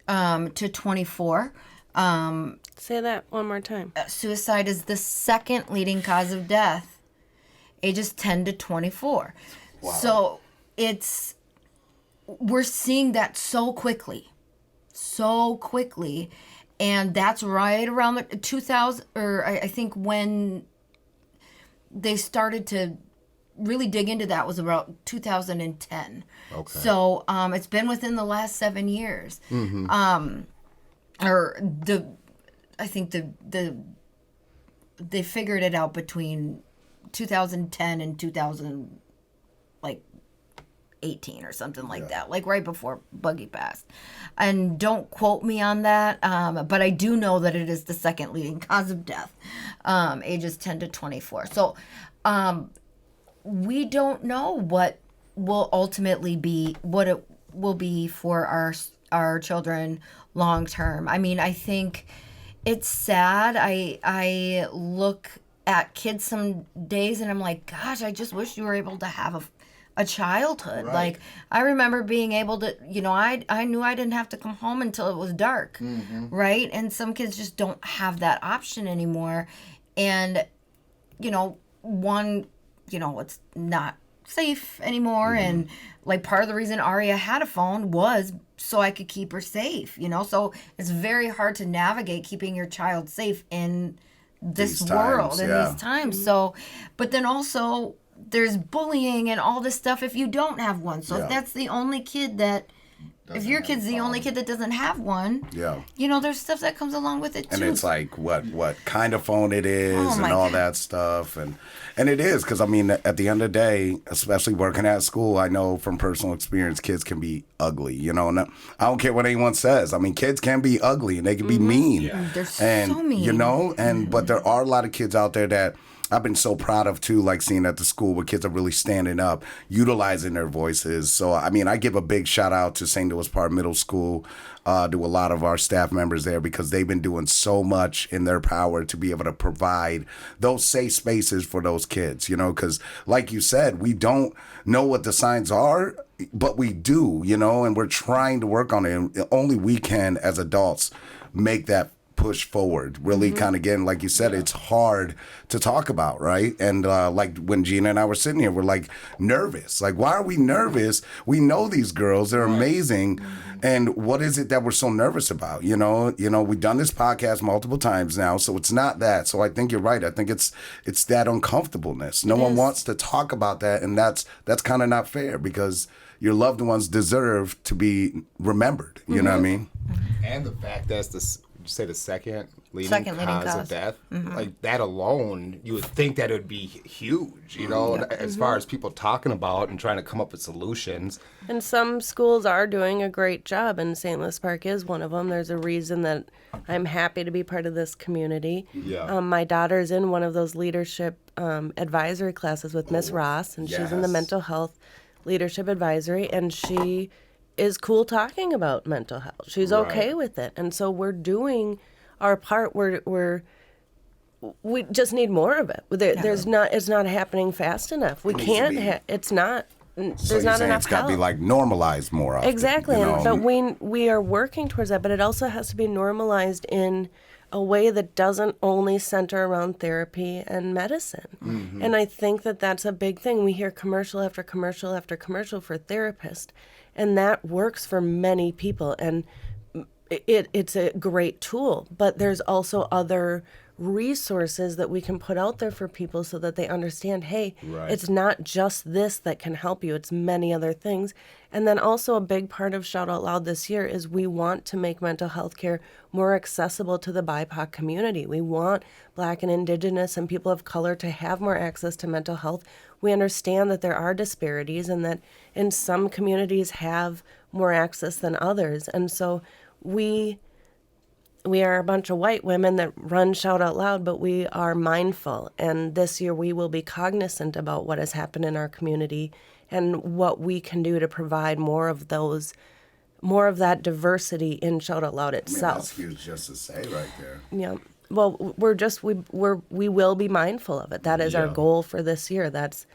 to 24. Say that one more time. Suicide is the second leading cause of death, ages 10 to 24. Wow. So we're seeing that so quickly. And that's right around the 2000, or I think when they started to really dig into that was about 2010. Okay. So it's been within the last 7 years. I think they figured it out between 2010 and 2018 or something like that, like right before Buggy passed. And don't quote me on that, but I do know that it is the second leading cause of death, ages 10 to 24. So we don't know what will ultimately be, what it will be for our children long term. I mean, I think it's sad. I look at kids some days and I'm like, gosh, I just wish you were able to have a childhood. Right. Like, I remember being able to, I knew I didn't have to come home until it was dark, right? And some kids just don't have that option anymore. And, it's not safe anymore. And like part of the reason Aria had a phone was so I could keep her safe, so it's very hard to navigate keeping your child safe in this world, in these times. So, but then also there's bullying and all this stuff if you don't have one. So if that's the only kid if your kid's the only kid that doesn't have one, there's stuff that comes along with it too. And it's like what kind of phone it is and all that stuff. And it is, because I mean, at the end of the day, especially working at school, I know from personal experience, kids can be ugly, and I don't care what anyone says. I mean, kids can be ugly and they can be mean. Yeah. They're so mean. But there are a lot of kids out there that I've been so proud of too, like seeing at the school where kids are really standing up, utilizing their voices. So, I mean, I give a big shout out to St. Louis Park Middle School, to a lot of our staff members there, because they've been doing so much in their power to be able to provide those safe spaces for those kids, because like you said, we don't know what the signs are, but we do, and we're trying to work on it. And only we can, as adults, make that push forward, really kind of getting, like you said, it's hard to talk about, right? And like when Gina and I were sitting here, we're like nervous. Like, why are we nervous? We know these girls, they're amazing. And what is it that we're so nervous about? We've done this podcast multiple times now, so it's not that. So I think you're right. I think it's that uncomfortableness. No one wants to talk about that, and that's kind of not fair, because your loved ones deserve to be remembered. You know what I mean? And the fact that's the second Second leading cause of death. Like that alone, you would think that it would be huge, you know, as far as people talking about and trying to come up with solutions. And some schools are doing a great job, and St. Louis Park is one of them. There's a reason that I'm happy to be part of this community. Yeah. My daughter's in one of those leadership advisory classes with Miss Ross, and she's in the yes. mental health leadership advisory, and she is cool talking about mental health. She's okay Right. with it. And so we're doing our part. We just need more of it. There's not. It's not happening fast enough. We needs to can't. be- It's not. So There's you're not saying enough it's got to be help. like normalized more often. Exactly, you know? but we are working towards that. But it also has to be normalized in a way that doesn't only center around therapy and medicine. And I think that that's a big thing. We hear commercial after commercial after commercial for therapists, and that works for many people. And it's a great tool, but there's also other resources that we can put out there for people so that they understand, hey, Right. it's not just this that can help you, it's many other things. And then also a big part of Shout Out Loud this year is we want to make mental health care more accessible to the BIPOC community. We want Black and Indigenous and people of color to have more access to mental health. We understand that there are disparities and that in some communities have more access than others. And so we are a bunch of white women that run Shout Out Loud, but we are mindful. And this year we will be cognizant about what has happened in our community and what we can do to provide more of that diversity in Shout Out Loud I mean, that's itself. huge just to say right there. Yeah. Well, we will be mindful of it. That is our Yeah. goal for this year. That's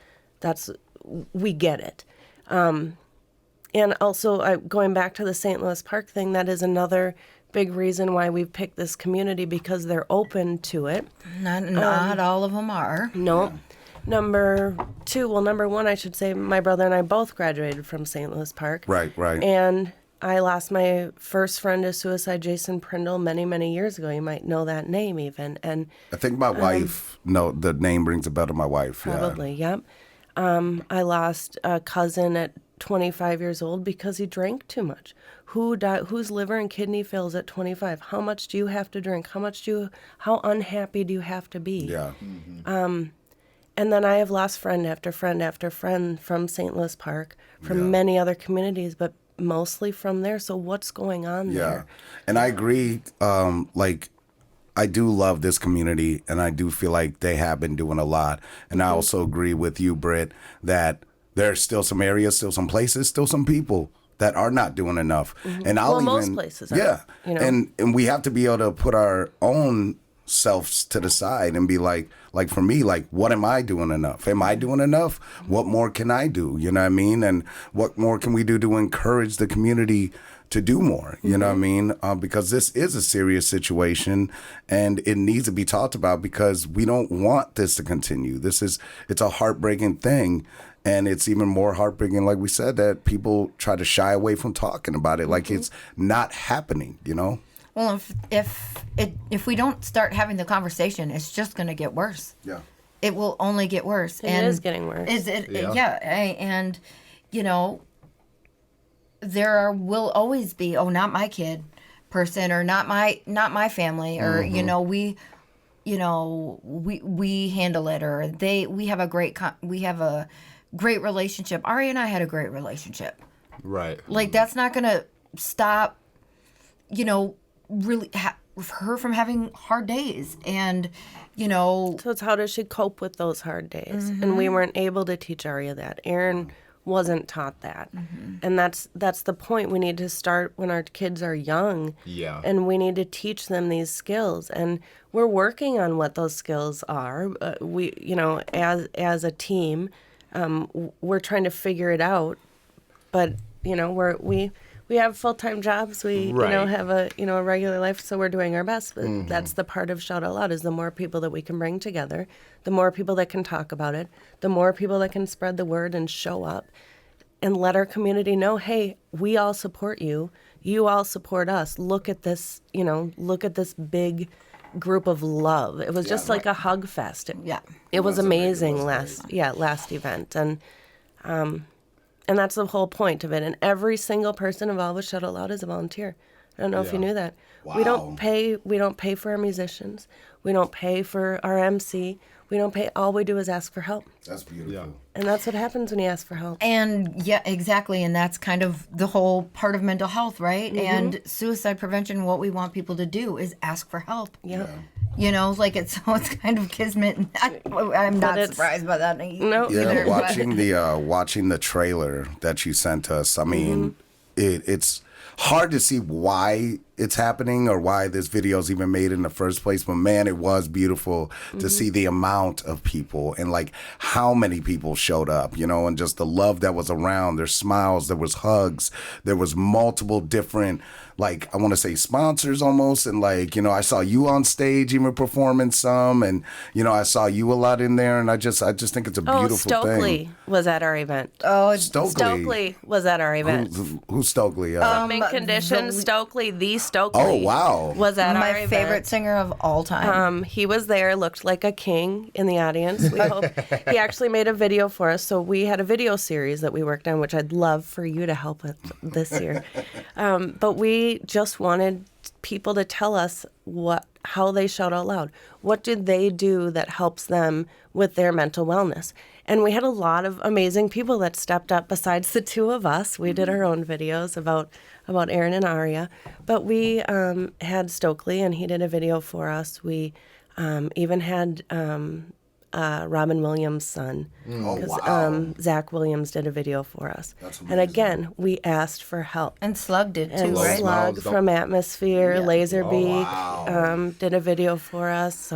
we get it. And also, going back to the St. Louis Park thing, that is another big reason why we've picked this community, because they're open to it. Not all of them are. No. Number one, I should say, my brother and I both graduated from St. Louis Park. Right. And I lost my first friend to suicide, Jason Prindle, many, many years ago. You might know that name even. And I think my wife, no, the name rings a bell to my wife. probably, yep. I lost a cousin at 25 years old because he drank too much. Whose liver and kidney fails at 25? How much do you have to drink? How unhappy do you have to be? Yeah. And then I have lost friend after friend after friend from St. Louis Park, from many other communities, but mostly from there. So what's going on Yeah. there? And I agree. I do love this community, and I do feel like they have been doing a lot. And I also agree with you, Britt, that there's still some areas, still some places, still some people that are not doing enough. And I'll most places are, yeah. you know. And we have to be able to put our own selves to the side and be like for me, like, what am I doing enough? Am I doing enough? What more can I do? You know what I mean? And what more can we do to encourage the community to do more? You know what I mean? Because this is a serious situation and it needs to be talked about, because we don't want this to continue. It's a heartbreaking thing. And it's even more heartbreaking, like we said, that people try to shy away from talking about it, like it's not happening, you know? Well, if we don't start having the conversation, it's just going to get worse. Yeah. It will only get worse. It is getting worse. And you know, will always be, oh, not my kid person, or not my family, or you know, we handle it, or we have a great relationship. Ari and I had a great relationship. Right. Like, that's not going to stop, you know, really her from having hard days. And, you know, So it's how does she cope with those hard days? And we weren't able to teach Aria that. Aaron wasn't taught that. And that's the point. We need to start when our kids are young. Yeah. And we need to teach them these skills. And we're working on what those skills are. We, you know, as a team, we're trying to figure it out. But, you know, we have full-time jobs. We, you know, Right. have a regular life, so we're doing our best. But that's the part of Shout Out Loud, is the more people that we can bring together, the more people that can talk about it, the more people that can spread the word and show up and let our community know, hey, we all support you. You all support us. Look at this, you know, look at this big group of love. It was just like a hug fest. It was amazing last event. And that's the whole point of it. And every single person involved with Shout Out Loud is a volunteer. I don't know if you knew that. Wow. We don't pay for our musicians. We don't pay for our MC. We don't pay. All we do is ask for help. That's beautiful. Yeah. And that's what happens when you ask for help. And yeah, exactly. And that's kind of the whole part of mental health, right? And suicide prevention, what we want people to do is ask for help. Yep. You know, like it's kind of kismet. I'm not it's- surprised by that. No. Yeah, either, but- watching the trailer that you sent us. I mean, it's hard to see why it's happening or why this video is even made in the first place. But man, it was beautiful to see the amount of people and like how many people showed up, you know, and just the love that was around. There's smiles, there was hugs, there was multiple different, like, I want to say sponsors almost. And like, you know, I saw you on stage even performing some, and, you know, I saw you a lot in there. And I just think it's a beautiful Stokely thing. was at our event. Stokely. Was at our event. Who's Stokely? Mint condition, Stokely, the Stokely. Oh, wow. Was at our my event. favorite singer of all time. He was there, looked like a king in the audience. We hope he actually made a video for us. So we had a video series that we worked on, which I'd love for you to help with this year. But we just wanted people to tell us how they shout out loud. What do they do that helps them with their mental wellness? And we had a lot of amazing people that stepped up besides the two of us. We did our own videos about Aaron and Aria. But we had Stokely, and he did a video for us. We even had Robin Williams' son. Oh, wow. Zach Williams did a video for us. That's And amazing. again, we asked for help. And Slug did too, And right? Slug from Atmosphere, Laserbeak wow. did a video for us.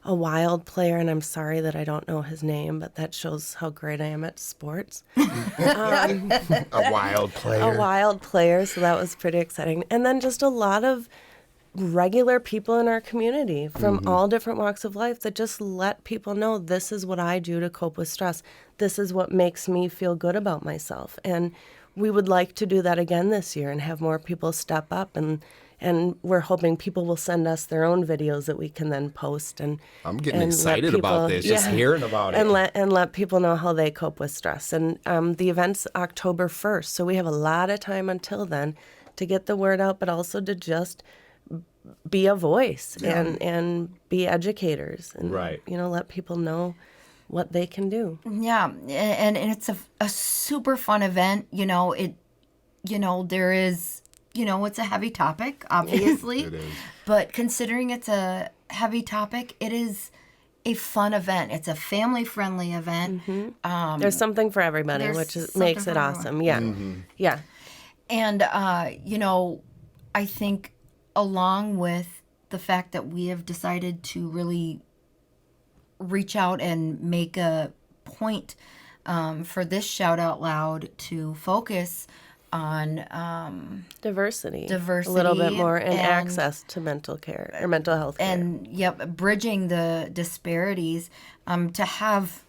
A wild player, and I'm sorry that I don't know his name, but that shows how great I am at sports. A wild player. A wild player, so that was pretty exciting. And then just a lot of regular people in our community from all different walks of life that just let people know this is what I do to cope with stress. This is what makes me feel good about myself. And we would like to do that again this year and have more people step up, and we're hoping people will send us their own videos that we can then post. And I'm getting and let excited about people- this, just hearing about it. and let people know how they cope with stress. And the event's October 1st, so we have a lot of time until then to get the word out, but also to just be a voice and be educators and Right. you know, let people know what they can do. Yeah, and it's a super fun event. You know, there is, you know, it's a heavy topic, obviously. It is. But considering it's a heavy topic, it is a fun event. It's a family-friendly event. There's something for everybody, there's which something makes for it everyone. awesome. Yeah. Yeah. And, you know, I think along with the fact that we have decided to really reach out and make a point for this Shout Out Loud to focus on Diversity. A Diversity little bit more and and- access to mental care or mental health care. and bridging the disparities, to have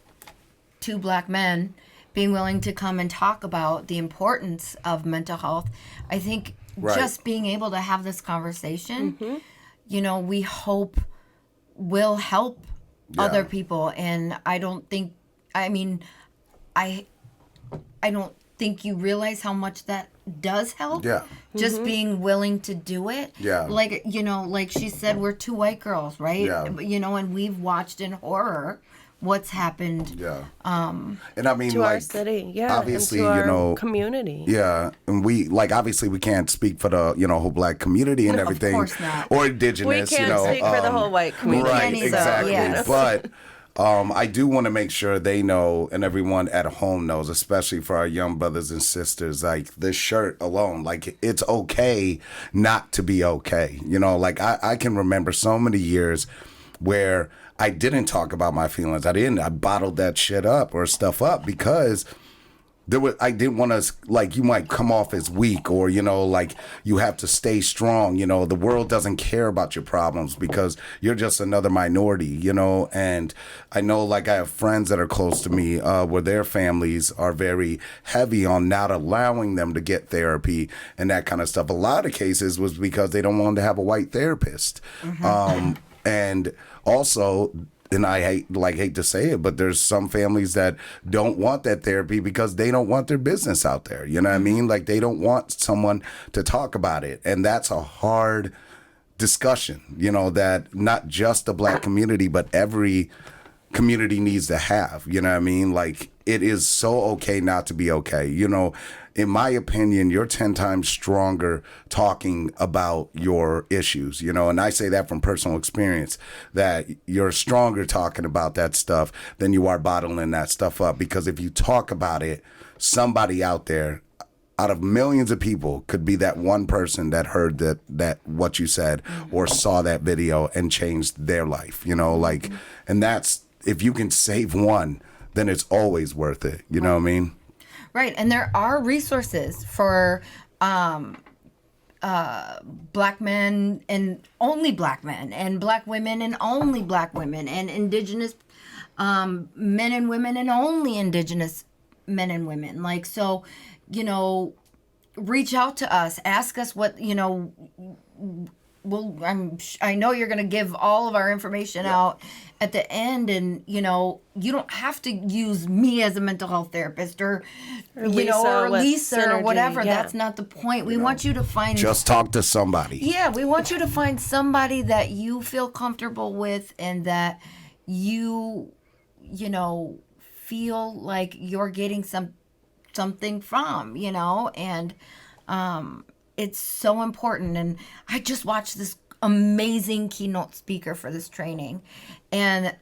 two black men being willing to come and talk about the importance of mental health. I think Right. just being able to have this conversation, you know, we hope will help other people. And I don't think, I mean, I don't think you realize how much that does help. Yeah. Just being willing to do it. Yeah. Like, you know, like she said, we're two white girls, right? Yeah. You know, and we've watched in horror what's happened. Yeah. And I mean, to like, our city, yeah, obviously, and to you our know, community. yeah, and we like obviously we can't speak for the whole black community and Of everything, course not. or indigenous. We can't you know, speak for the whole white community. right? Can't either, Exactly. yes. But I do want to make sure they know and everyone at home knows, especially for our young brothers and sisters, like this shirt alone, like it's okay not to be okay. You know, like I can remember so many years where I didn't talk about my feelings. I bottled that shit up or stuff up because I didn't want to, like, you might come off as weak or, you know, like you have to stay strong. You know, the world doesn't care about your problems because you're just another minority, you know. And I know, like, I have friends that are close to me where their families are very heavy on not allowing them to get therapy and that kind of stuff. A lot of cases was because they don't want to have a white therapist. And also, and I hate to say it, but there's some families that don't want that therapy because they don't want their business out there. You know what I mean? Like, they don't want someone to talk about it. And that's a hard discussion, you know, that not just the Black community, but every community needs to have. You know what I mean? Like, it is so okay not to be okay. You know, in my opinion, you're 10 times stronger talking about your issues, you know, and I say that from personal experience, that you're stronger talking about that stuff than you are bottling that stuff up. Because if you talk about it, somebody out there, out of millions of people, could be that one person that heard that what you said or saw that video and changed their life, you know, like, and that's, if you can save one, then it's always worth it. You know what I mean? Right, and there are resources for Black men and only Black men, and Black women and only Black women, and Indigenous men and women and only Indigenous men and women. Like, so, you know, reach out to us, ask us what, you know. Well, I know you're going to give all of our information out at the end, and you know, you don't have to use me as a mental health therapist or Lisa or whatever. Yeah. That's not the point. We want you to find, Just talk to somebody. yeah, we want you to find somebody that you feel comfortable with and that you know, feel like you're getting something from, you know, and it's so important. And I just watched this amazing keynote speaker for this training, and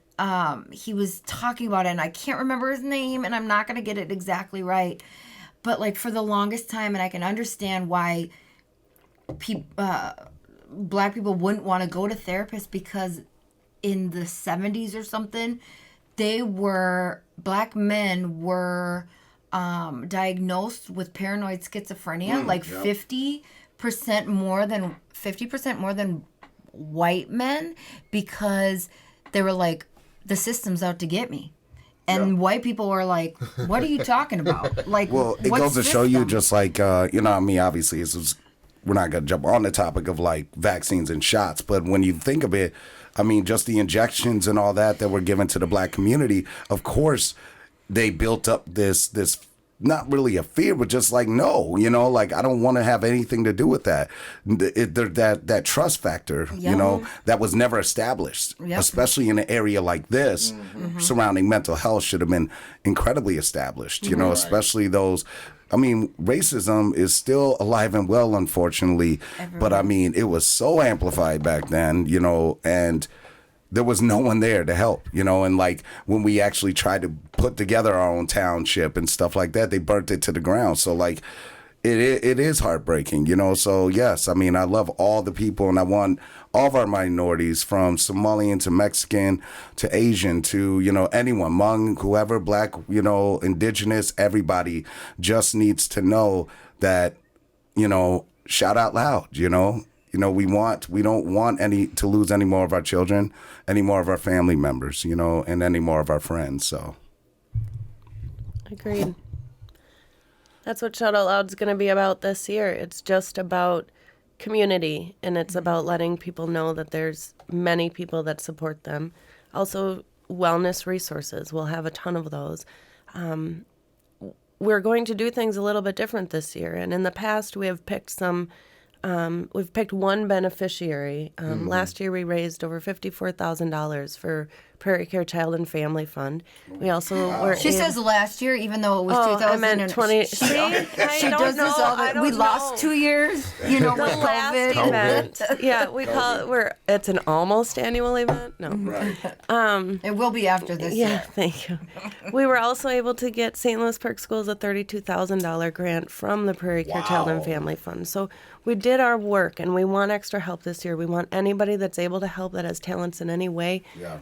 he was talking about it, and I can't remember his name, and I'm not going to get it exactly right, but like, for the longest time, and I can understand why Black people wouldn't want to go to therapists, because in the 70s or something, Black men were diagnosed with paranoid schizophrenia, 50% more than white men, because they were like, the system's out to get me. And white people were like, what are you talking about? Like, well, it what goes to show you, system? just like, you know, I mean, obviously, we're not going to jump on the topic of like vaccines and shots, but when you think of it, I mean, just the injections and all that were given to the Black community, of course, they built up this not really a fear, but just like, no, you know, like, I don't want to have anything to do with that. That trust factor, you know, that was never established, especially in an area like this, surrounding mental health, should have been incredibly established, you know, especially those. I mean, racism is still alive and well, unfortunately, but I mean, it was so amplified back then, you know, and there was no one there to help, you know, and like, when we actually tried to put together our own township and stuff like that, they burnt it to the ground. So like, it is heartbreaking, you know. So yes, I mean, I love all the people, and I want all of our minorities, from Somalian to Mexican to Asian to, you know, anyone, Hmong, whoever, Black, you know, Indigenous, everybody just needs to know that, you know, shout out loud, you know. You know, we don't want to lose any more of our children, any more of our family members, you know, and any more of our friends. So, Agreed. That's what Shout Out Loud's going to be about this year. It's just about community, and it's about letting people know that there's many people that support them. Also, wellness resources. We'll have a ton of those. We're going to do things a little bit different this year, and in the past, we have picked we've picked one beneficiary. Last year, we raised over $54,000 for Prairie Care Child and Family Fund. We also were. She says last year, even though it was 2000. I meant 20. See, She does this all the. We lost 2 years. You know, with last COVID. event. Yeah, we call it. It's an almost annual event. No. right. It will be after this Yeah, year. thank you. We were also able to get St. Louis Park Schools a $32,000 grant from the Prairie Care Child and Family Fund. So we did our work, and we want extra help this year. We want anybody that's able to help, that has talents in any way. Yeah.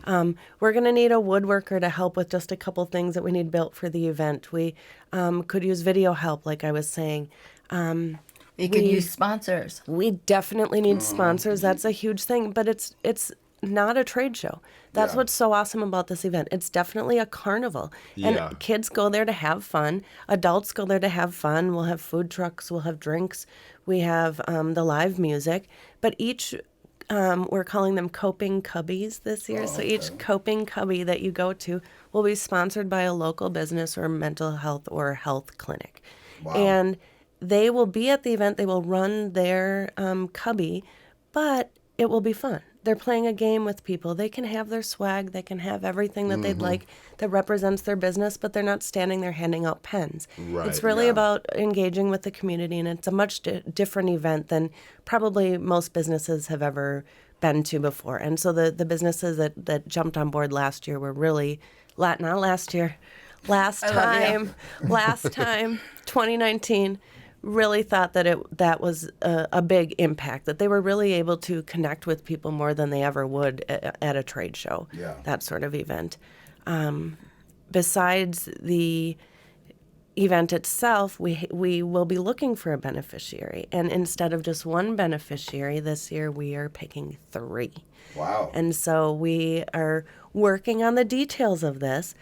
We're going to need a woodworker to help with just a couple things that we need built for the event. We could use video help, like I was saying. We could use sponsors. We definitely need sponsors. That's a huge thing, but it's not a trade show. That's what's so awesome about this event. It's definitely a carnival. And kids go there to have fun. Adults go there to have fun. We'll have food trucks. We'll have drinks. We have the live music. But each we're calling them coping cubbies this year. So each coping cubby that you go to will be sponsored by a local business or mental health or health clinic. Wow. And they will be at the event. They will run their cubby, but it will be fun. They're playing a game with people. They can have their swag. They can have everything that they'd like that represents their business, but they're not standing there handing out pens. Right, It's really about engaging with the community, and it's a much different event than probably most businesses have ever been to before. And so the businesses that jumped on board last year were really, not last year, last time, 2019, really thought that that was a big impact, that they were really able to connect with people more than they ever would at a trade show, that sort of event. Besides the event itself, we will be looking for a beneficiary. And instead of just one beneficiary this year, we are picking 3. Wow. And so we are working on the details of this,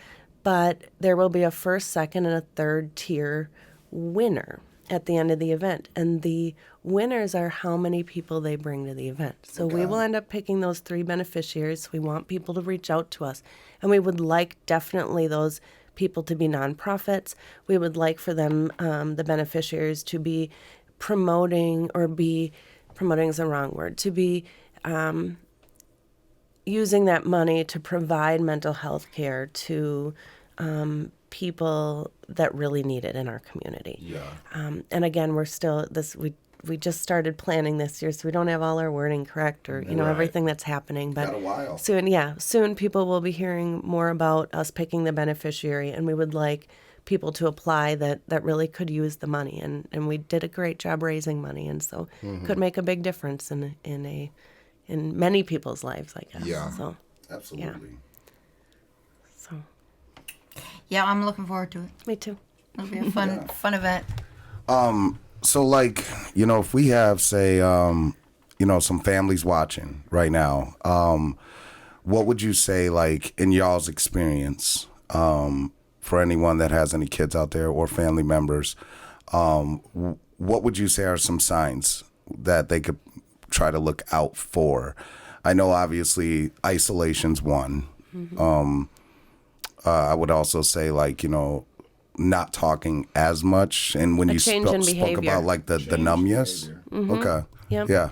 but there will be a first, second, and a third tier winner at the end of the event. And the winners are how many people they bring to the event. So we will end up picking those 3 beneficiaries. We want people to reach out to us. And we would like definitely those people to be nonprofits. We would like for them, the beneficiaries, to be promoting is the wrong word, to be using that money to provide mental health care to people that really need it in our community. Yeah. And again, we're still we just started planning this year, so we don't have all our wording correct or everything that's happening. But Got a while. soon people will be hearing more about us picking the beneficiary, and we would like people to apply that really could use the money. And we did a great job raising money, and so could make a big difference in many people's lives, I guess. Yeah. So Absolutely. so Yeah, I'm looking forward to it. me too. It'll be a fun event. So, like, if we have, say, some families watching right now, what would you say, like, in y'all's experience, for anyone that has any kids out there or family members, what would you say are some signs that they could try to look out for? I know, obviously, isolation's one. I would also say, like, not talking as much, and when A you change in spoke behavior. about like the numbness, okay, Yep. yeah,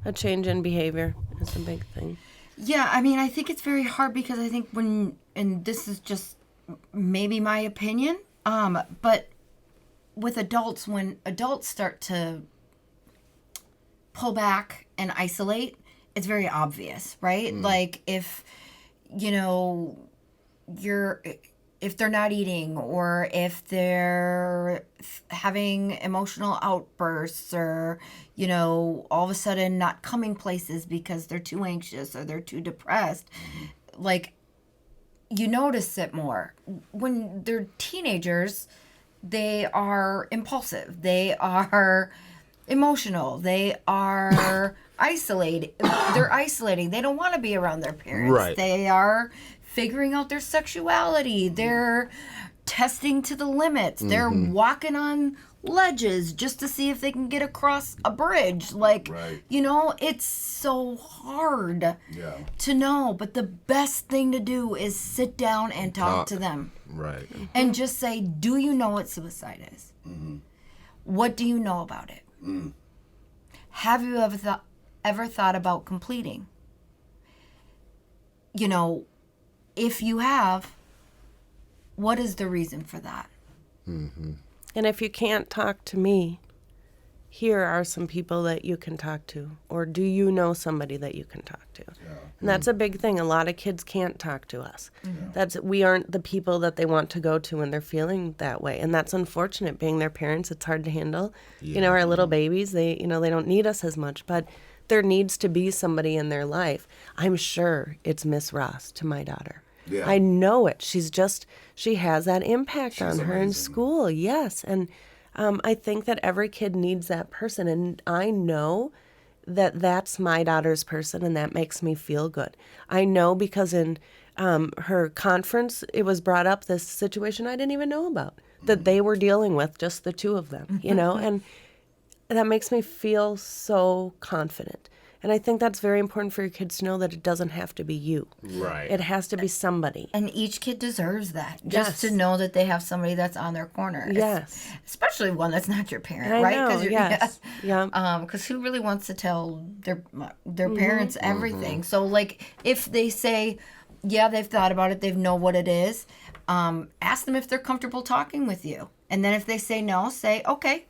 A change in behavior is a big thing. Yeah, I mean, I think it's very hard because I think and this is just maybe my opinion, but with adults, when adults start to pull back and isolate, it's very obvious, right? Like if, if they're not eating, or if they're having emotional outbursts, or, all of a sudden not coming places because they're too anxious or they're too depressed, like, you notice it more. When they're teenagers, they are impulsive. They are emotional. They are isolated. They're isolating. They don't want to be around their parents. Right. They are figuring out their sexuality. They're testing to the limits. They're walking on ledges just to see if they can get across a bridge. Like, Right. It's so hard yeah, to know. But the best thing to do is sit down and talk to them Right. and just say, do you know what suicide is? What do you know about it? Have you ever thought about completing? If you have, what is the reason for that? And if you can't talk to me, here are some people that you can talk to. Or do you know somebody that you can talk to? And that's a big thing. A lot of kids can't talk to us. We aren't the people that they want to go to when they're feeling that way. And that's unfortunate. Being their parents, it's hard to handle. Our little babies, they they don't need us as much, but there needs to be somebody in their life. I'm sure it's Miss Ross to my daughter. Yeah. I know it. She has that impact on her in amazing. school. Yes. And I think that every kid needs that person. And I know that that's my daughter's person, and that makes me feel good. I know because in her conference, it was brought up, this situation I didn't even know about, that they were dealing with, just the two of them, and that makes me feel so confident. And I think that's very important for your kids to know that it doesn't have to be you. Right. It has to be somebody. And each kid deserves that. Yes. Just to know that they have somebody that's on their corner. Yes. Especially one that's not your parent, I right? know, yes. Yeah. Because who really wants to tell their parents everything? So, like, if they say, yeah, they've thought about it, they know what it is, ask them if they're comfortable talking with you. And then if they say no, say, okay.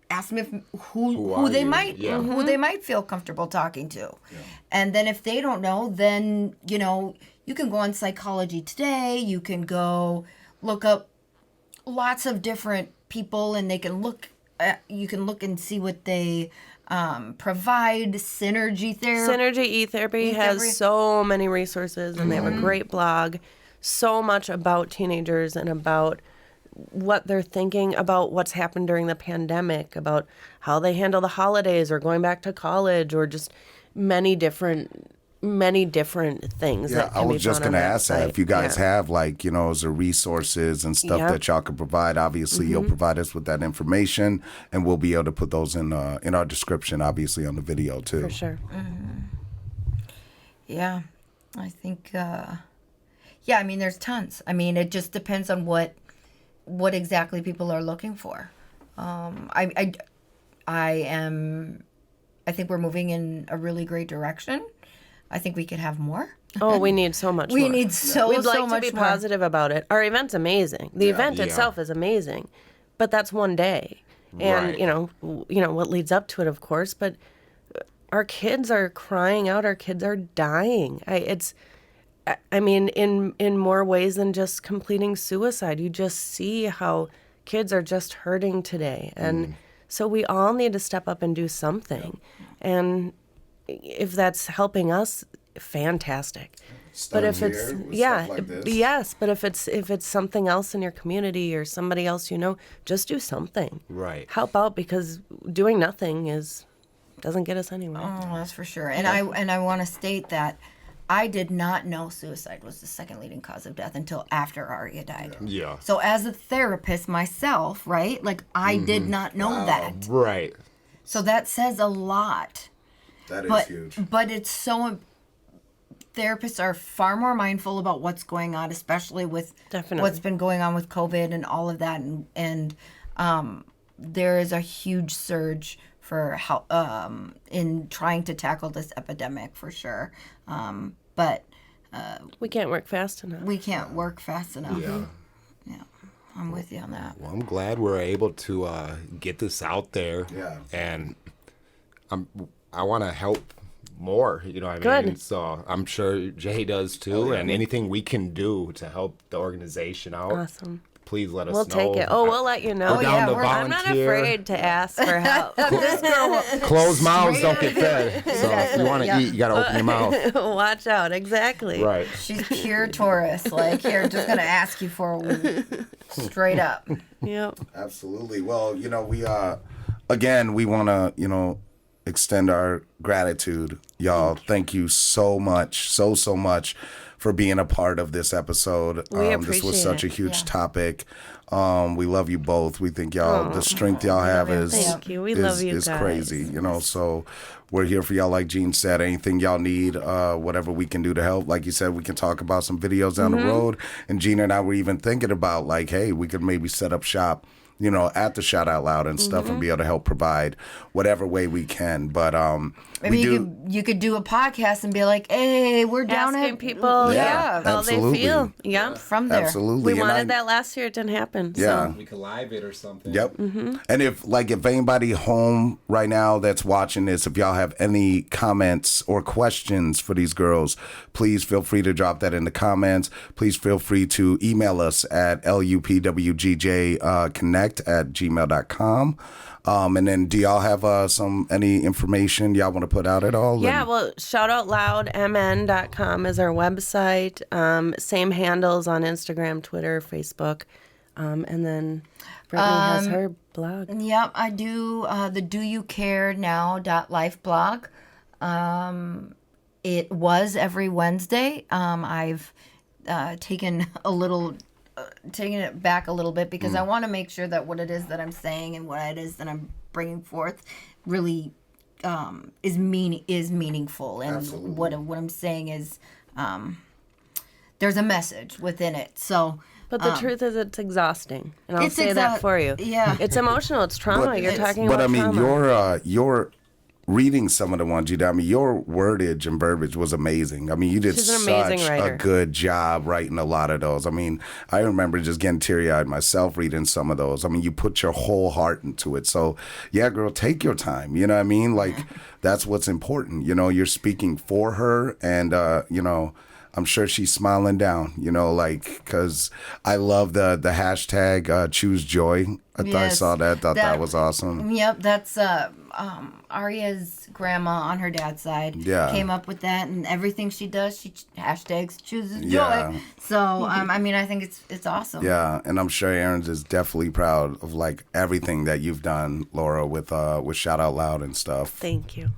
Ask them if who they might who they might feel comfortable talking to. Yeah. And then if they don't know, then you can go on Psychology Today, you can go look up lots of different people, and they can you can look and see what they provide. Synergy E-Therapy has so many resources, and they have a great blog, so much about teenagers and about what they're thinking about what's happened during the pandemic, about how they handle the holidays or going back to college, or just many different things. Yeah, I was just going to ask that if you guys have is there resources and stuff that y'all can provide. Obviously, you'll provide us with that information, and we'll be able to put those in our description, obviously, on the video too. For sure. Yeah, I think. I mean, there's tons. I mean, it just depends on what exactly people are looking for. I think we're moving in a really great direction. I think we could have more. Oh, we need so much more. We need so We'd like so to much be more. positive about it. Our event's amazing. The event itself is amazing, but that's one day. And, Right. What leads up to it, of course, but our kids are crying out. Our kids are dying. I mean, in more ways than just completing suicide. You just see how kids are just hurting today. And so we all need to step up and do something. And if that's helping us, fantastic. But if it's but if it's something else in your community or somebody else just do something. Right. Help out, because doing nothing doesn't get us anywhere. Oh, that's for sure. And I want to state that I did not know suicide was the second leading cause of death until after Aria died. Yeah. So as a therapist myself, right? Like, I did not know that. Right. So that says a lot. That is huge. But it's so... Therapists are far more mindful about what's going on, especially with what's been going on with COVID and all of that. And there is a huge surge for how in trying to tackle this epidemic, for sure. But we can't work fast enough. we can't work fast enough. Yeah. Yeah, I'm with you on that. Well, I'm glad we're able to get this out there. Yeah. And I want to help more, I mean? Good. So I'm sure Jay does too. And anything we can do to help the organization out, Awesome. please let us We'll know. take it. Oh, we'll let you know. We're down to I'm not volunteer. afraid to ask for help. This girl, Closed mouths don't get fed. So if you want to eat, you got to open your mouth. Watch out. Exactly. Right. she's pure Taurus. Like, here, just gonna ask you for straight up. Yep. Absolutely. Well, we again, we want to, extend our gratitude, y'all. Thank you so much, so much for being a part of this episode. We This was appreciate such a it. huge topic. We love you both. We think y'all, the strength y'all have is Thank you. We is, love you is guys. crazy, so we're here for y'all. Like Jean said, anything y'all need, whatever we can do to help. Like you said, we can talk about some videos down the road. And Gina and I were even thinking about hey, we could maybe set up shop, at the Shout Out Loud and stuff, and be able to help provide whatever way we can. But Maybe you could do a podcast and be like, hey, we're down Asking at people, Yeah, how absolutely. they feel. Yeah. from there. absolutely. We And wanted that last year. It didn't happen. Yeah. We could live it or something. Yep. And if anybody home right now that's watching this, if y'all have any comments or questions for these girls, please feel free to drop that in the comments. Please feel free to email us at lupwgjconnect@gmail.com. And then do y'all have any information y'all want to put out at all? Yeah, well, shoutoutloudmn.com is our website. Same handles on Instagram, Twitter, Facebook. And then Brittany has her blog. Yep, I do the doyoucarenow.life blog. It was every Wednesday. I've taken it back a little bit because I want to make sure that what it is that I'm saying and what it is that I'm bringing forth really is meaningful, and Absolutely. what I'm saying is there's a message within it. So. But the truth is, it's exhausting, and I'll It's say that for you. yeah. It's emotional. It's trauma. You're talking But about I mean, trauma. your reading some of the ones you did. I mean, your wordage and verbiage was amazing. I mean, you did She's an such amazing writer. a good job writing a lot of those. I mean, I remember just getting teary-eyed myself reading some of those. I mean, you put your whole heart into it. So, yeah, girl, take your time. You know what I mean? Like, that's what's important. You know, you're speaking for her, and, you know, I'm sure she's smiling down, you know, like, because I love the hashtag choose joy. I Yes, saw that, thought that was awesome. Yep, that's Arya's grandma on her dad's side. Yeah. Came up with that, and everything she does, she hashtags chooses joy. Yeah. So I mean, I think it's awesome. Yeah, and I'm sure Aaron's is definitely proud of like everything that you've done, Laura, with Shout Out Loud and stuff. Thank you.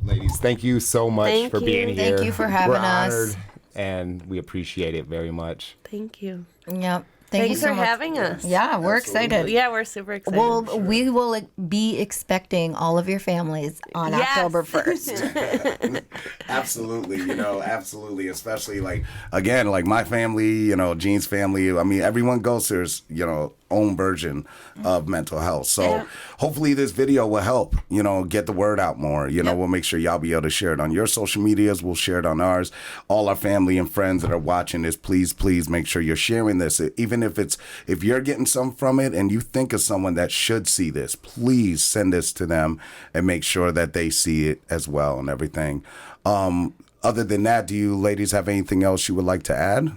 Ladies, thank you so much Thank for you. being here. Thank you for having We're us. honored, and we appreciate it very much. Thank you. Yep. Thank you Thanks so for much. having us. Yeah, we're excited. Yeah, we're super excited. Well, we will be expecting all of your families on Yes. October 1st. Absolutely, you know, absolutely. Especially like again, like my family, you know, Jean's family. I mean, everyone goes through, you know, own version of mental health. So hopefully this video will help, you know, get the word out more. You know, we'll make sure y'all be able to share it on your social medias. We'll share it on ours. All our family and friends that are watching this, please make sure you're sharing this. Even if you're getting some from it and you think of someone that should see this, please send this to them and make sure that they see it as well and everything. Other than that, do you ladies have anything else you would like to add?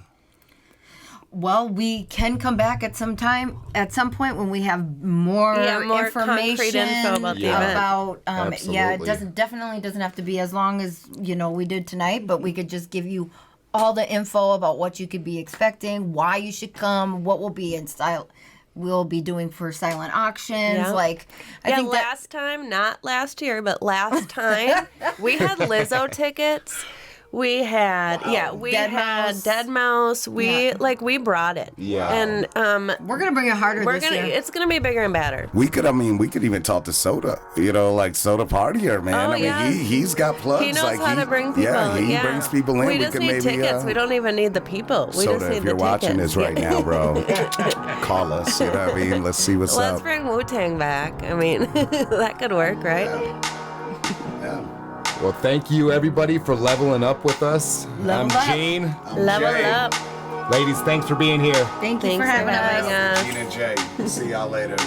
Well, we can come back at some point when we have more, more information concrete info about the event. about, yeah, it Absolutely. definitely doesn't have to be as long as, you know, we did tonight, but we could just give you all the info about what you could be expecting, why you should come, what will be in style. We'll be doing for silent auctions. Yeah. Like, I think that last time, not last year, but last time, we had Lizzo tickets. We had, we Dead had Mouse. Dead Mouse. We brought it. Yeah. And we're gonna bring it harder this year. it's gonna be bigger and badder. We could even talk to Soda, you know, like Soda Partier, man. Oh, I mean, yeah. he's got plugs. He knows like, how to bring people. Yeah, he brings people in. We just could need maybe, tickets. We don't even need the people. We Soda, just need if you're the watching tickets. this right now, bro, call us. You know what I mean? Let's see what's Let's up. bring Wu-Tang back. I mean, that could work, right? Yeah. Well, thank you, everybody, for leveling up with us. Level I'm up. Gene. Level Jay. up. Ladies, thanks for being here. Thank you Thanks for having us. us. Gene and Jay. See y'all later.